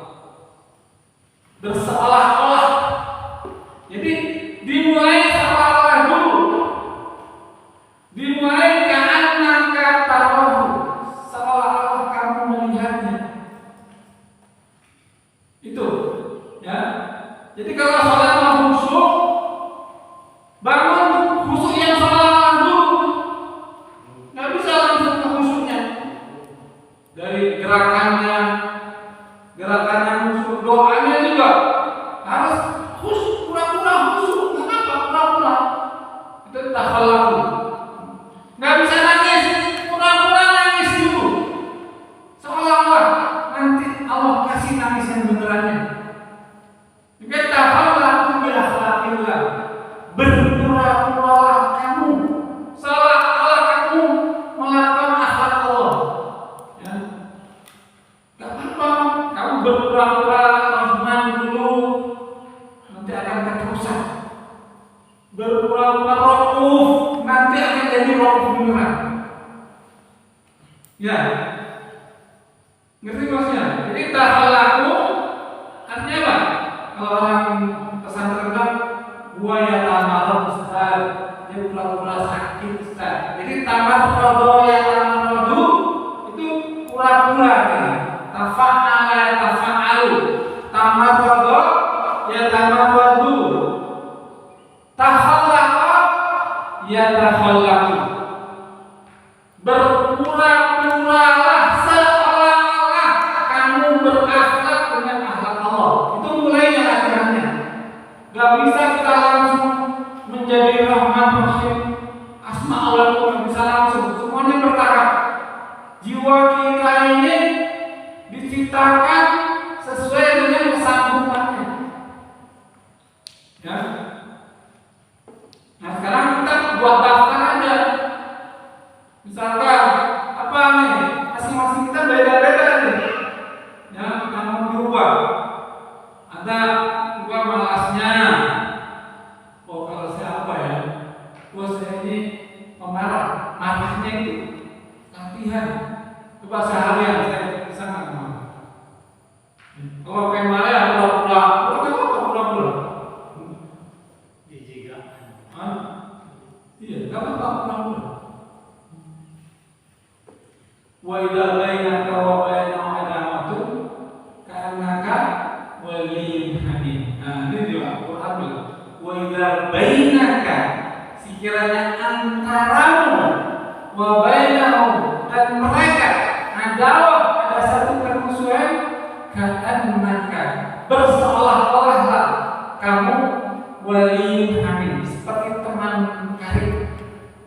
berseolah-olah. Jadi dimulai seolah-olah dulu. Dimulai ka'annaka tarahu, seolah-olah kamu melihatnya. Itu, ya. Jadi kalau salat mau khusyuk, yatakhallaqu. Berpura-puralah seolah-olah kamu berakhlak dengan akhlak Allah. Itu mulainya latihannya. Gak bisa kita langsung menjadi Rahman Rahim, Asma Allah itu gak bisa langsung. Semuanya bertahap. Jiwa kita ini diciptakan sesuai dengan kesanggupannya. Ya. Nah sekarang kita buat daftar aja. Misalkan apa nih? Masing-masing kita beda-beda nih. Ya, yang mau diubah. Ada juga malasnya. Oh kalau saya apa ya? Oh saya ini pemarah. Marahnya itu latihan. Coba seharian saya sangat marah. Kalau pengen marah ya pura-pura. Iya, kamu pura-pura. Wa idza bainaka wa bainahu adawatun ka'annaka waliyyun hamim. Nah, ini juga Quran bilang. Wa idza bainaka, sekiranya antaramu wa bainahu dan mereka adalah ada satu permusuhan, ka'annaka berseolah-olahlah kamu waliyyun hamim, seperti teman karib.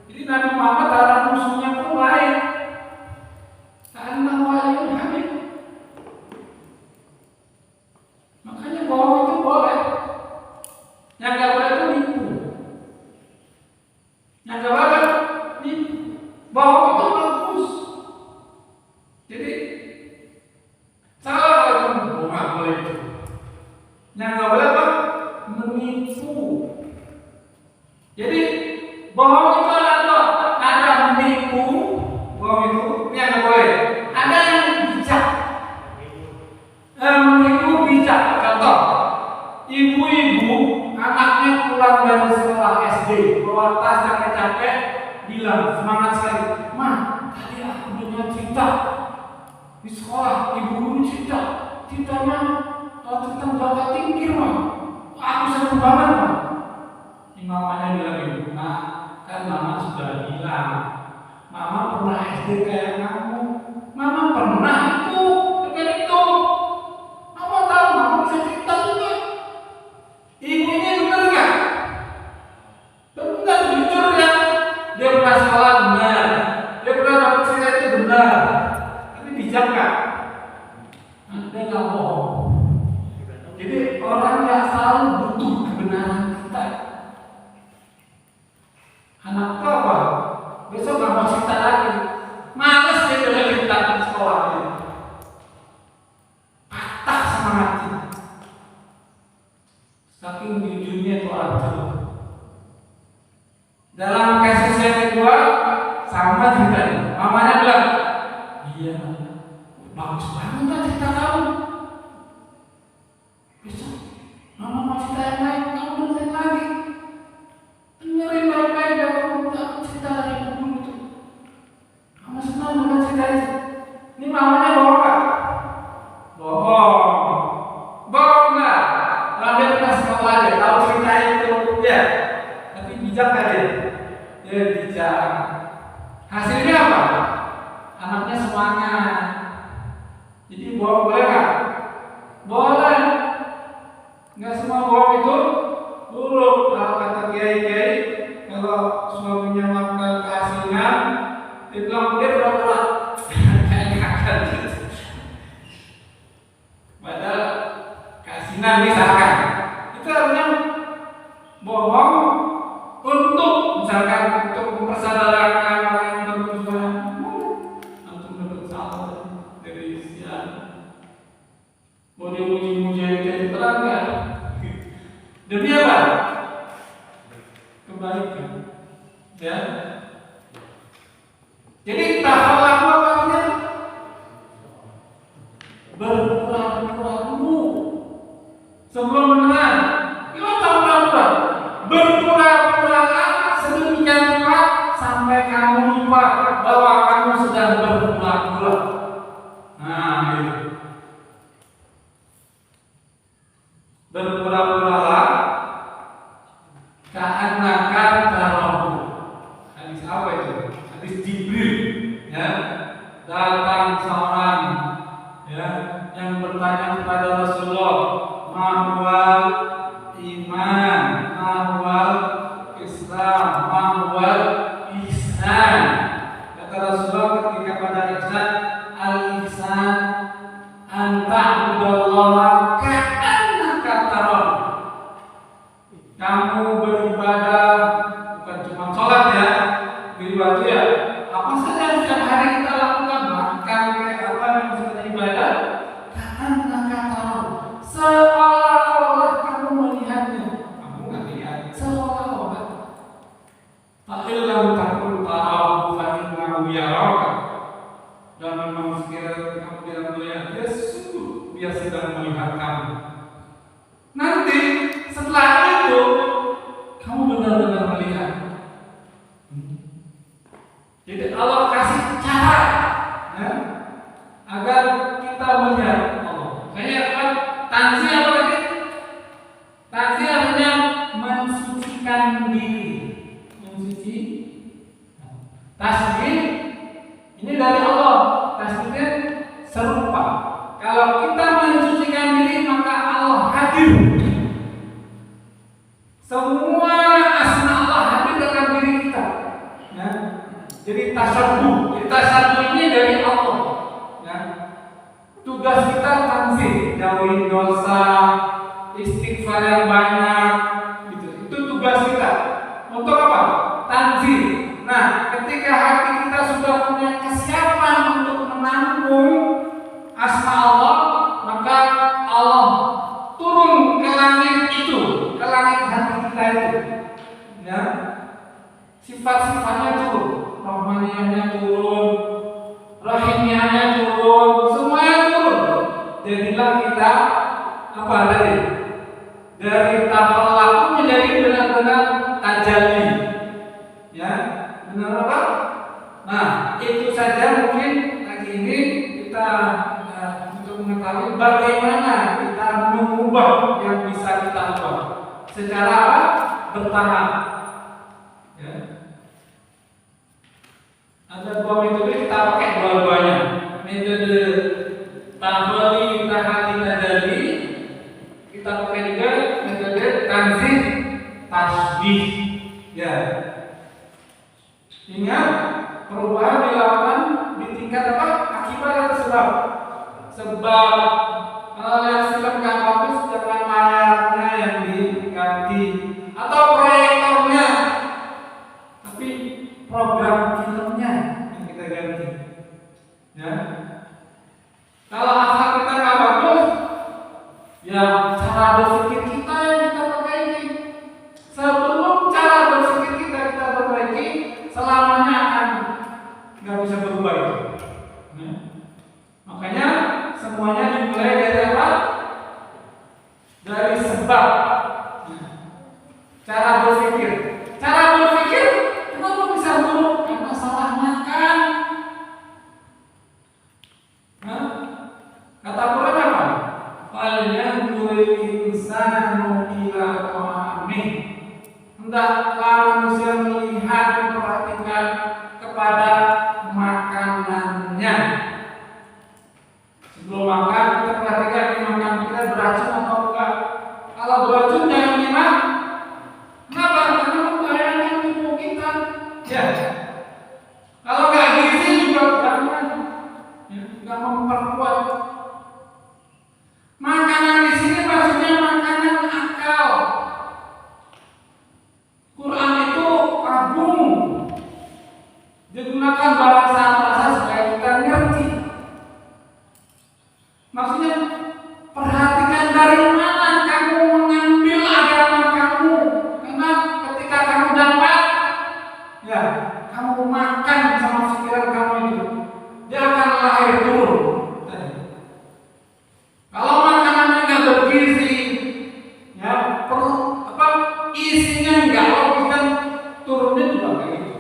Jadi Nabi Muhammad dalam musuhnya pun baik. Karena waliyyun hamim. Makanya bohong itu boleh. Yang gak boleh itu nipu. Yang gak boleh nipu. Bohong itu bagus. Jadi salah kalau nipu gak boleh itu. Yang gak boleh apa? Menipu. Jadi bohong itu ada menipu. Bohong itu yang gak boleh. Ada yang bijak, menipu bijak. Contoh, ibu-ibu anaknya pulang dari sekolah SD, bawa tas capek-capek, bilang semangat sekali, "Ma, tadi aku dengar cerita di sekolah, ibu guru cerita, ceritanya tentang Jawa Tingkir, Ma. Aku senang banget, Ma." Ini mamanya bilang gitu, "Nah, kan Mama sudah bilang, Mama pernah SD kayak kamu. Mama pernah itu, dengan itu. Mama tahu, Mama bisa cerita juga." Ibunya benar nggak? Benar, jujur ya. Dia pernah salah benar. Dia pernah dapat cerita itu benar. Tapi bijak nggak? Dia nggak bohong. Jadi orang yang selalu butuh kebenaran kita. Anak itu apa? Besok nggak mau cerita lagi. Males dia udah cerita di sekolahnya. Patah semangatnya. Saking jujurnya itu orang tua. Dalam kasus yang kedua sama ceritanya. Mamanya bilang, "Iya, bagus banget kan cerita kamu. Besok Mama mau cerita yang lain, kamu dengerin lagi. Dengerin baik-baik dan kamu cerita dari ibu itu. Mama senang dengan cerita itu." Ini mamanya bohong nggak? Bohong. Bohong nggak? Kalau dia pernah sekolah dia tahu cerita itu ya. Tapi bijak nggak dia? Dia bijak. Hasilnya apa? Anaknya semangat. Jadi bohong boleh nggak? Boleh. Nggak semua bohong itu buruk. Kalau kata kiai-kiai, kalau suaminya makan keasinan, dia bilang dia pura-pura kayak makan gitu. Padahal keasinan misalkan, itu artinya bohong untuk misalkan untuk mempersaudarakan orang yang bermusuhan. Antum dapat salah dari sian. Mau dia muji-muji jadi terang nggak? Demi apa? Kebaikan. Ya. Jadi takhalaqu artinya berpura-pura dulu sebelum mendengar. Kita pura-pura. Berpura-puralah sedemikian rupa sampai kamu lupa bahwa kamu sedang berpura-pura. Nah, itu. Berpura-puralah ka'annaka tarahu. iman, ma huwal Islam, ma huwal ihsan. Kata Rasulullah ketika pada ihsan, al-ihsan an ta'budallaha ka'annaka tarahu. Kamu beribadah bukan cuma sholat ya, beribadah ya. Apa saja yang setiap hari kita lakukan, makan kayak apa yang disebut ibadah, ka'annaka tarahu. Seolah-olah kamu melihatnya. Kamu nggak lihat, seolah-olah. Fa'illam takun tarahu fa'innahu yaraka. Dan memang sekiranya kamu tidak melihat dia, sungguh dia sedang melihat kamu. Nanti setelah itu kamu benar-benar melihat. Jadi Allah kasih cara ya, agar kita melihat Allah. Kayak apa? Tanzih apa tadi? Tanzih artinya mensucikan diri, mensuci. Tasbih ini dari Allah. Tasbihnya serupa. Kalau kita mensucikan diri maka Allah hadir. Semua asma Allah hadir dalam diri kita. Ya. Jadi tasabuh. Jadi tasabuh ini dari Allah. Ya. Tugas kita tanzih, jauhin dosa, istighfar yang banyak. Gitu. Itu tugas kita. Untuk apa? Tanzih. Nah, ketika hati kita sudah punya kesiapan untuk menampung asma Allah, maka Allah turun ke langit itu, ke langit hati kita itu. Ya. Sifat-sifatnya turun, rahmaniyahnya turun, rahimiyahnya turun, semuanya turun. Jadilah kita apa tadi? Dari tafallaku menjadi benar-benar tajalli. Ya, benar apa? Nah, itu saja mungkin pagi ini kita untuk mengetahui bagaimana kita mengubah yang bisa kita ubah secara apa? Bertahap. Ya. Ada dua metode kita pakai dua-duanya. Metode tahwali tahati tajalli, kita pakai juga metode tanzih tasbih. Ya. Ingat, perubahan dilakukan di tingkat apa? Akibat atau sebab? Sebab yang film nggak bagus jangan layarnya yang diganti atau proyektornya, tapi program filmnya yang kita ganti. Ya. Kalau akhlak kita nggak bagus, ya cara berpikir kita yang kita perbaiki. Sebelum cara berpikir kita perbaiki, selamanya akan nggak bisa berubah itu. Ya. Makanya semuanya dimulai dari apa? Dari sebab. Cara berpikir. Cara berpikir kenapa bisa buruk? Karena salah makan. Nah, kata Quran apa? Falyanzuril insanu ila ta'amih. Hendaklah manusia melihat, memperhatikan kepada makanannya. Sebelum makan kita perhatikan di makan kita beracun atau enggak. Kalau beracun jangan dimakan. Kenapa? Karena membahayakan tubuh kita. Ya. Kalau nggak gizi juga jangan. Ya, nggak memperkuat. Makanan di sini maksudnya makanan akal. Quran itu agung. Digunakan bahasa supaya kita ngerti. Maksudnya perhatikan dari mana kamu mengambil agama kamu. Karena ketika kamu dapat, ya kamu makan sama pikiran kamu itu, dia akan lahir turun. Kalau makanannya nggak bergizi, ya perlu apa? Isinya nggak logis kan turunnya juga kayak gitu.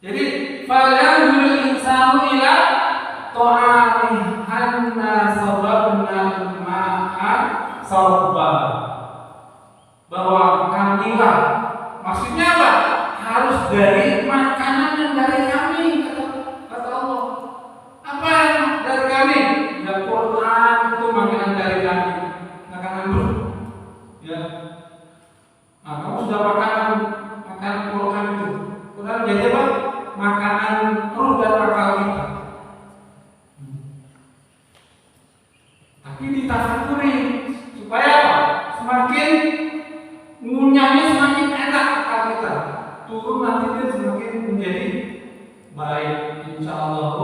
Jadi falyanzuril insanu ila ta'amih anna sababna ma'a sabba. Bahwa kamilah maksudnya apa? Harus dari makanan yang dari kami, kata Allah. Apa yang dari kami? Ya Quran itu makanan dari kami. Makanan Ya. Nah, kamu sudah makan Quran itu. Quran jadi apa? Makanan ruh dan akal kita. Tapi ditafakuri supaya apa? Semakin ngunyahnya semakin enak akal kita. Turun nanti dia semakin menjadi baik, insya Allah.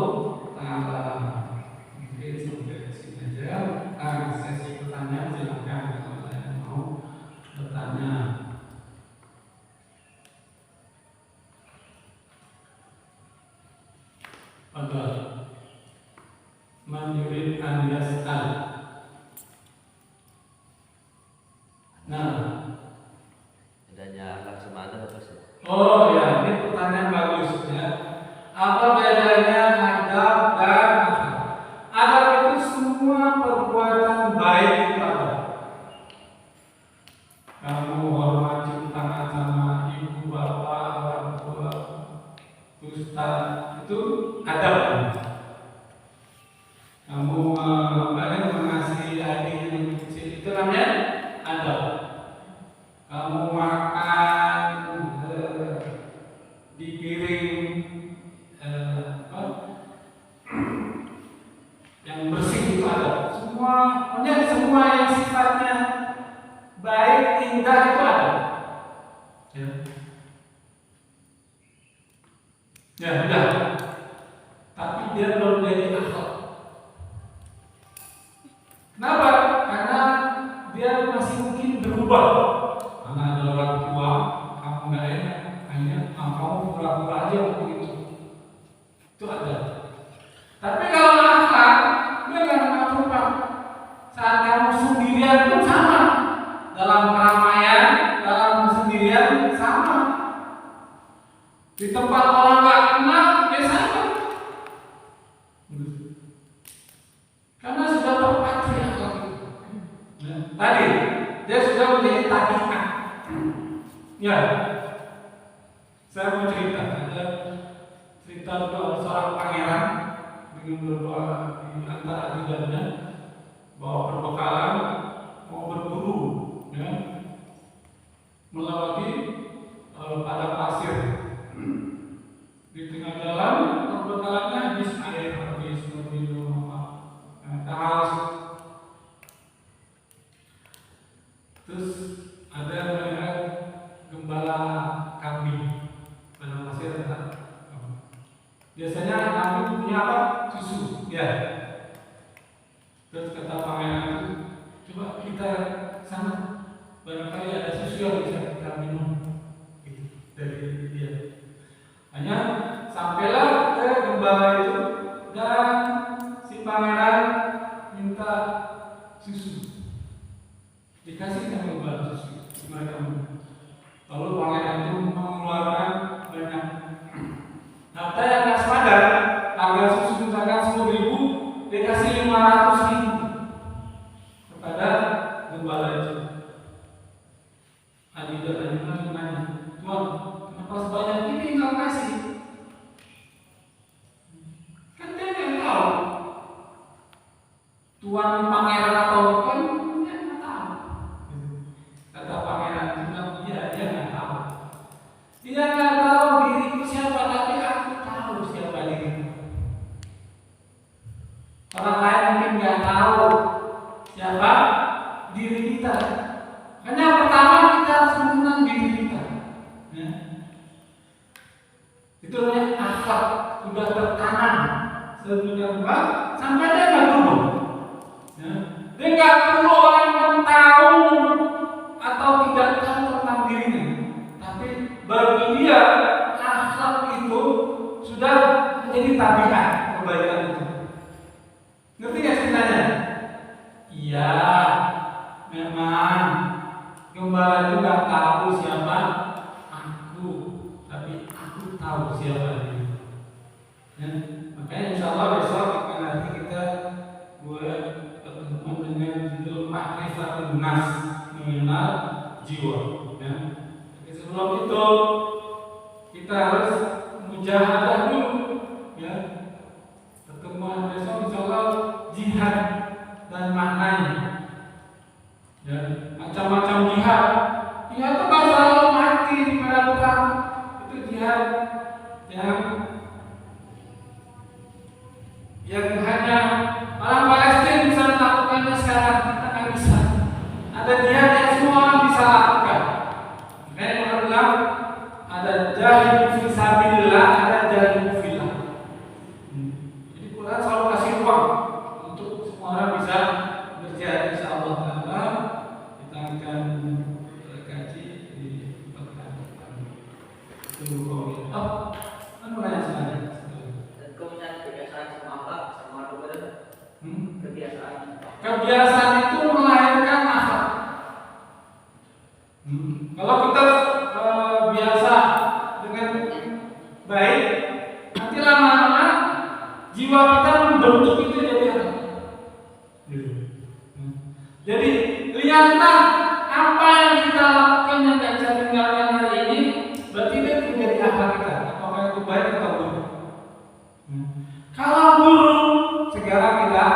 Mungkin sampai di sini aja. Sesi pertanyaan silakan kalau saya mau bertanya. Pada man yurid an yas'al. Nah, Bedanya akhlak sama adab apa sih? oh ya, ini pertanyaan bagus ya. Apa bedanya adab dan akhlak? Adab itu semua perbuatan baik itu ada. Kamu hormat cium tangan sama ibu, bapak, orang tua, ustaz, itu adab. Kamu mengasihi adik yang kecil, itu namanya adab. Kamu makan dikirim yang bersih itu ada. Semua yang sifatnya baik, indah itu ada. Ya, udah. Tapi dia belum jadi akhlak. Kenapa? Karena dia masih mungkin berubah. Karena ada orang tua, kamu nggak enak, hanya kamu pura-pura aja begitu. Itu ada. Tapi kalau akhlak, dia nggak akan berubah. Saat kamu sendirian pun sama. Dalam keramaian, dalam sendirian sama. Di tempat orang nggak kenal, dia sama. Karena sudah terpatri akhlak itu. Tadi dia sudah menjadi tabiat. Ya, saya mau cerita. Ada cerita tentang seorang pangeran dengan berdoa di antara ajudannya bawa perbekalan mau berburu, ya, melewati padang pasir. Di tengah jalan perbekalannya habis air, habis minum haus. Terus ada yang melihat gembala kambing padang pasir. Biasanya kambing punya apa? Susu, ya. Terus kata pangeran itu, coba kita sana, barangkali ada susu yang bisa kita minum. Gitu, dari dia. Hanya sampailah ke gembala itu dan si pangeran minta susu. Dikasih sama gembala susu, mereka minum. Lalu pangeran itu mengeluarkan banyak. Harta yang nggak sadar, harga susu misalkan 10.000, dikasih 500.000 kepada gembala itu. Ajudan nanya, Tuan, kenapa sebanyak ini nggak kasih? Kan dia nggak tahu. Tuan pangeran atau bukan, dia nggak tahu. Kata pangeran, dia nggak tahu. Dia nggak tahu diriku siapa, tapi aku tahu siapa diriku. Orang lain mungkin nggak tahu siapa diri kita. Hanya pertama kita harus mengenal diri kita. Ya. Itu namanya akhlak, sudah tertanam sedemikian sampai dia nggak berubah. Ya. Dia nggak perlu orang yang tahu atau tidak tahu tentang dirinya. Tapi bagi dia akhlak itu sudah menjadi tabiat kebaikan itu. Ngerti nggak ceritanya? Iya, memang gembala itu nggak tahu siapa aku, tapi aku tahu siapa dia. Ya, makanya insya Allah besok nanti kita buat pertemuan dengan judul Ma'rifatun Nas, mengenal jiwa. Ya. Tapi sebelum itu kita harus mujahadah dulu. Ya. Pertemuan besok insya Allah jihad dan maknanya. Ya, macam-macam jihad jihad. Jihad itu nggak selalu mati di medan perang. Itu jihad yang hanya orang Palestina bisa melakukannya sekarang, kita nggak bisa. Ada jihad yang semua orang bisa lakukan. Makanya orang bilang ada jahid fi sabilillah, ada jahid fillah. Jadi Quran selalu kasih ruang untuk semua orang bisa berjihad. Insyaallah taala kita akan kaji di pertemuan depan. Tunggu kau. Kan mulai sekarang. Kemudian kebiasaan sama apa? Sama dokter. Kebiasaan itu melahirkan akhlak. Kalau kita biasa dengan baik, nanti lama-lama jiwa kita membentuk itu jadi akhlak. Jadi lihatlah apa yang kita lakukan yang tidak bisa tinggalkan hari ini, berarti itu menjadi akhlak kita. Apakah itu baik atau buruk? Kalau buruk, segera kita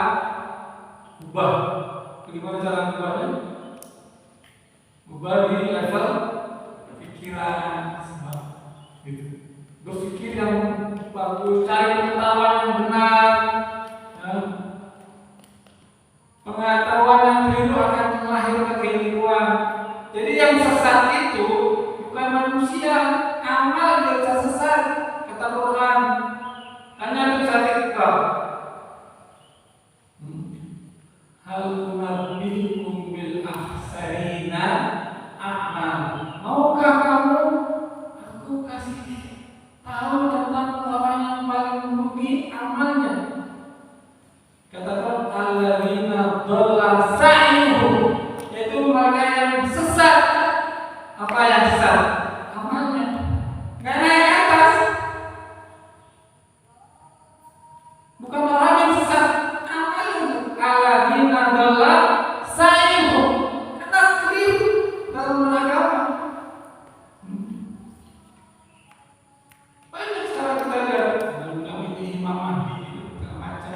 ubah. Bagaimana cara ubahnya? Ubah di level pikiran, gitu. Berpikir yang bagus, cari pengetahuan yang benar. Pengetahuan yang keliru akan melahirkan kekeliruan. Jadi yang sesat itu bukan manusia, amal yang bisa sesat, kata Quran. Hanya bisa istiqlal. Hal nunabbiukum bil akhsarina a'mal. Maukah kamu aku kasih tahu tentang orang yang paling merugi amalnya? Katakan alladzina dhalla sa'yuhum, yaitu mereka yang sesat. Apa yang sesat? Amalnya nggak naik ke atas. Bukan orang yang sesat, amalnya. Alladzina dhalla sa'yuhum, karena keliru dalam beragama. Banyak sekarang kita lihat dalam ini Imam Mahdi kita baca.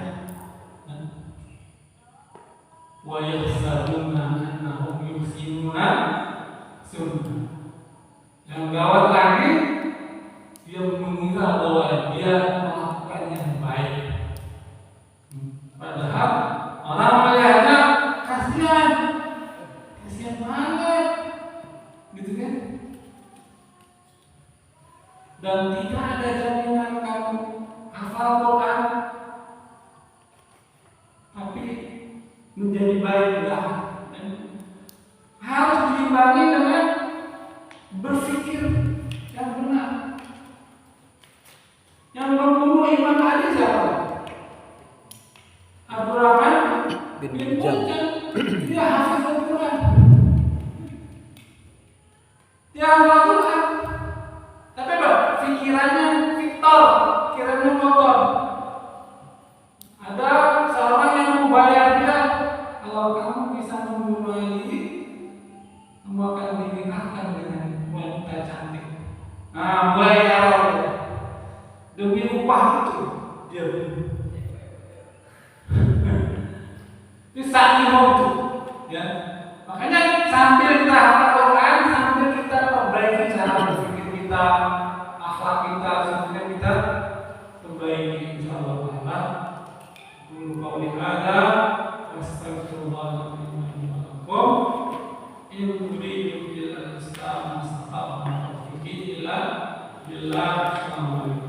Wa yahsabuna annahum yuhsinuna sunnah. Yang gawat lagi, dia mengira bahwa dia melakukan yang baik. Padahal orang melihatnya kasihan banget, gitu kan? Dan tidak ada jaminan kamu hafal Quran tapi menjadi baik enggak. Harus diimbangi dengan berpikir yang benar. Yang membunuh Imam Ali siapa? Abdurrahman bin Muljam. Dia hafal Al-Quran. Dia hafal Quran. Tapi apa? Pikirannya fiktor, pikirannya kotor. Ada seorang yang membayar dia, kalau kamu bisa membunuh Ali, kamu akan dinikahkan dengan wanita cantik. Nah, mulai awal demi upah itu dia bunuh. Itu sakimo itu, ya. Makanya sambil kita hafal Quran, sambil kita perbaiki cara berpikir kita, akhlak kita, sambil kita perbaiki insyaallah taala. Qul qawli hadza astaghfirullahaladzim wa lakum. In uridu illa al-islam, astagfirullah wa atubu ilaih. Billah. Assalamualaikum.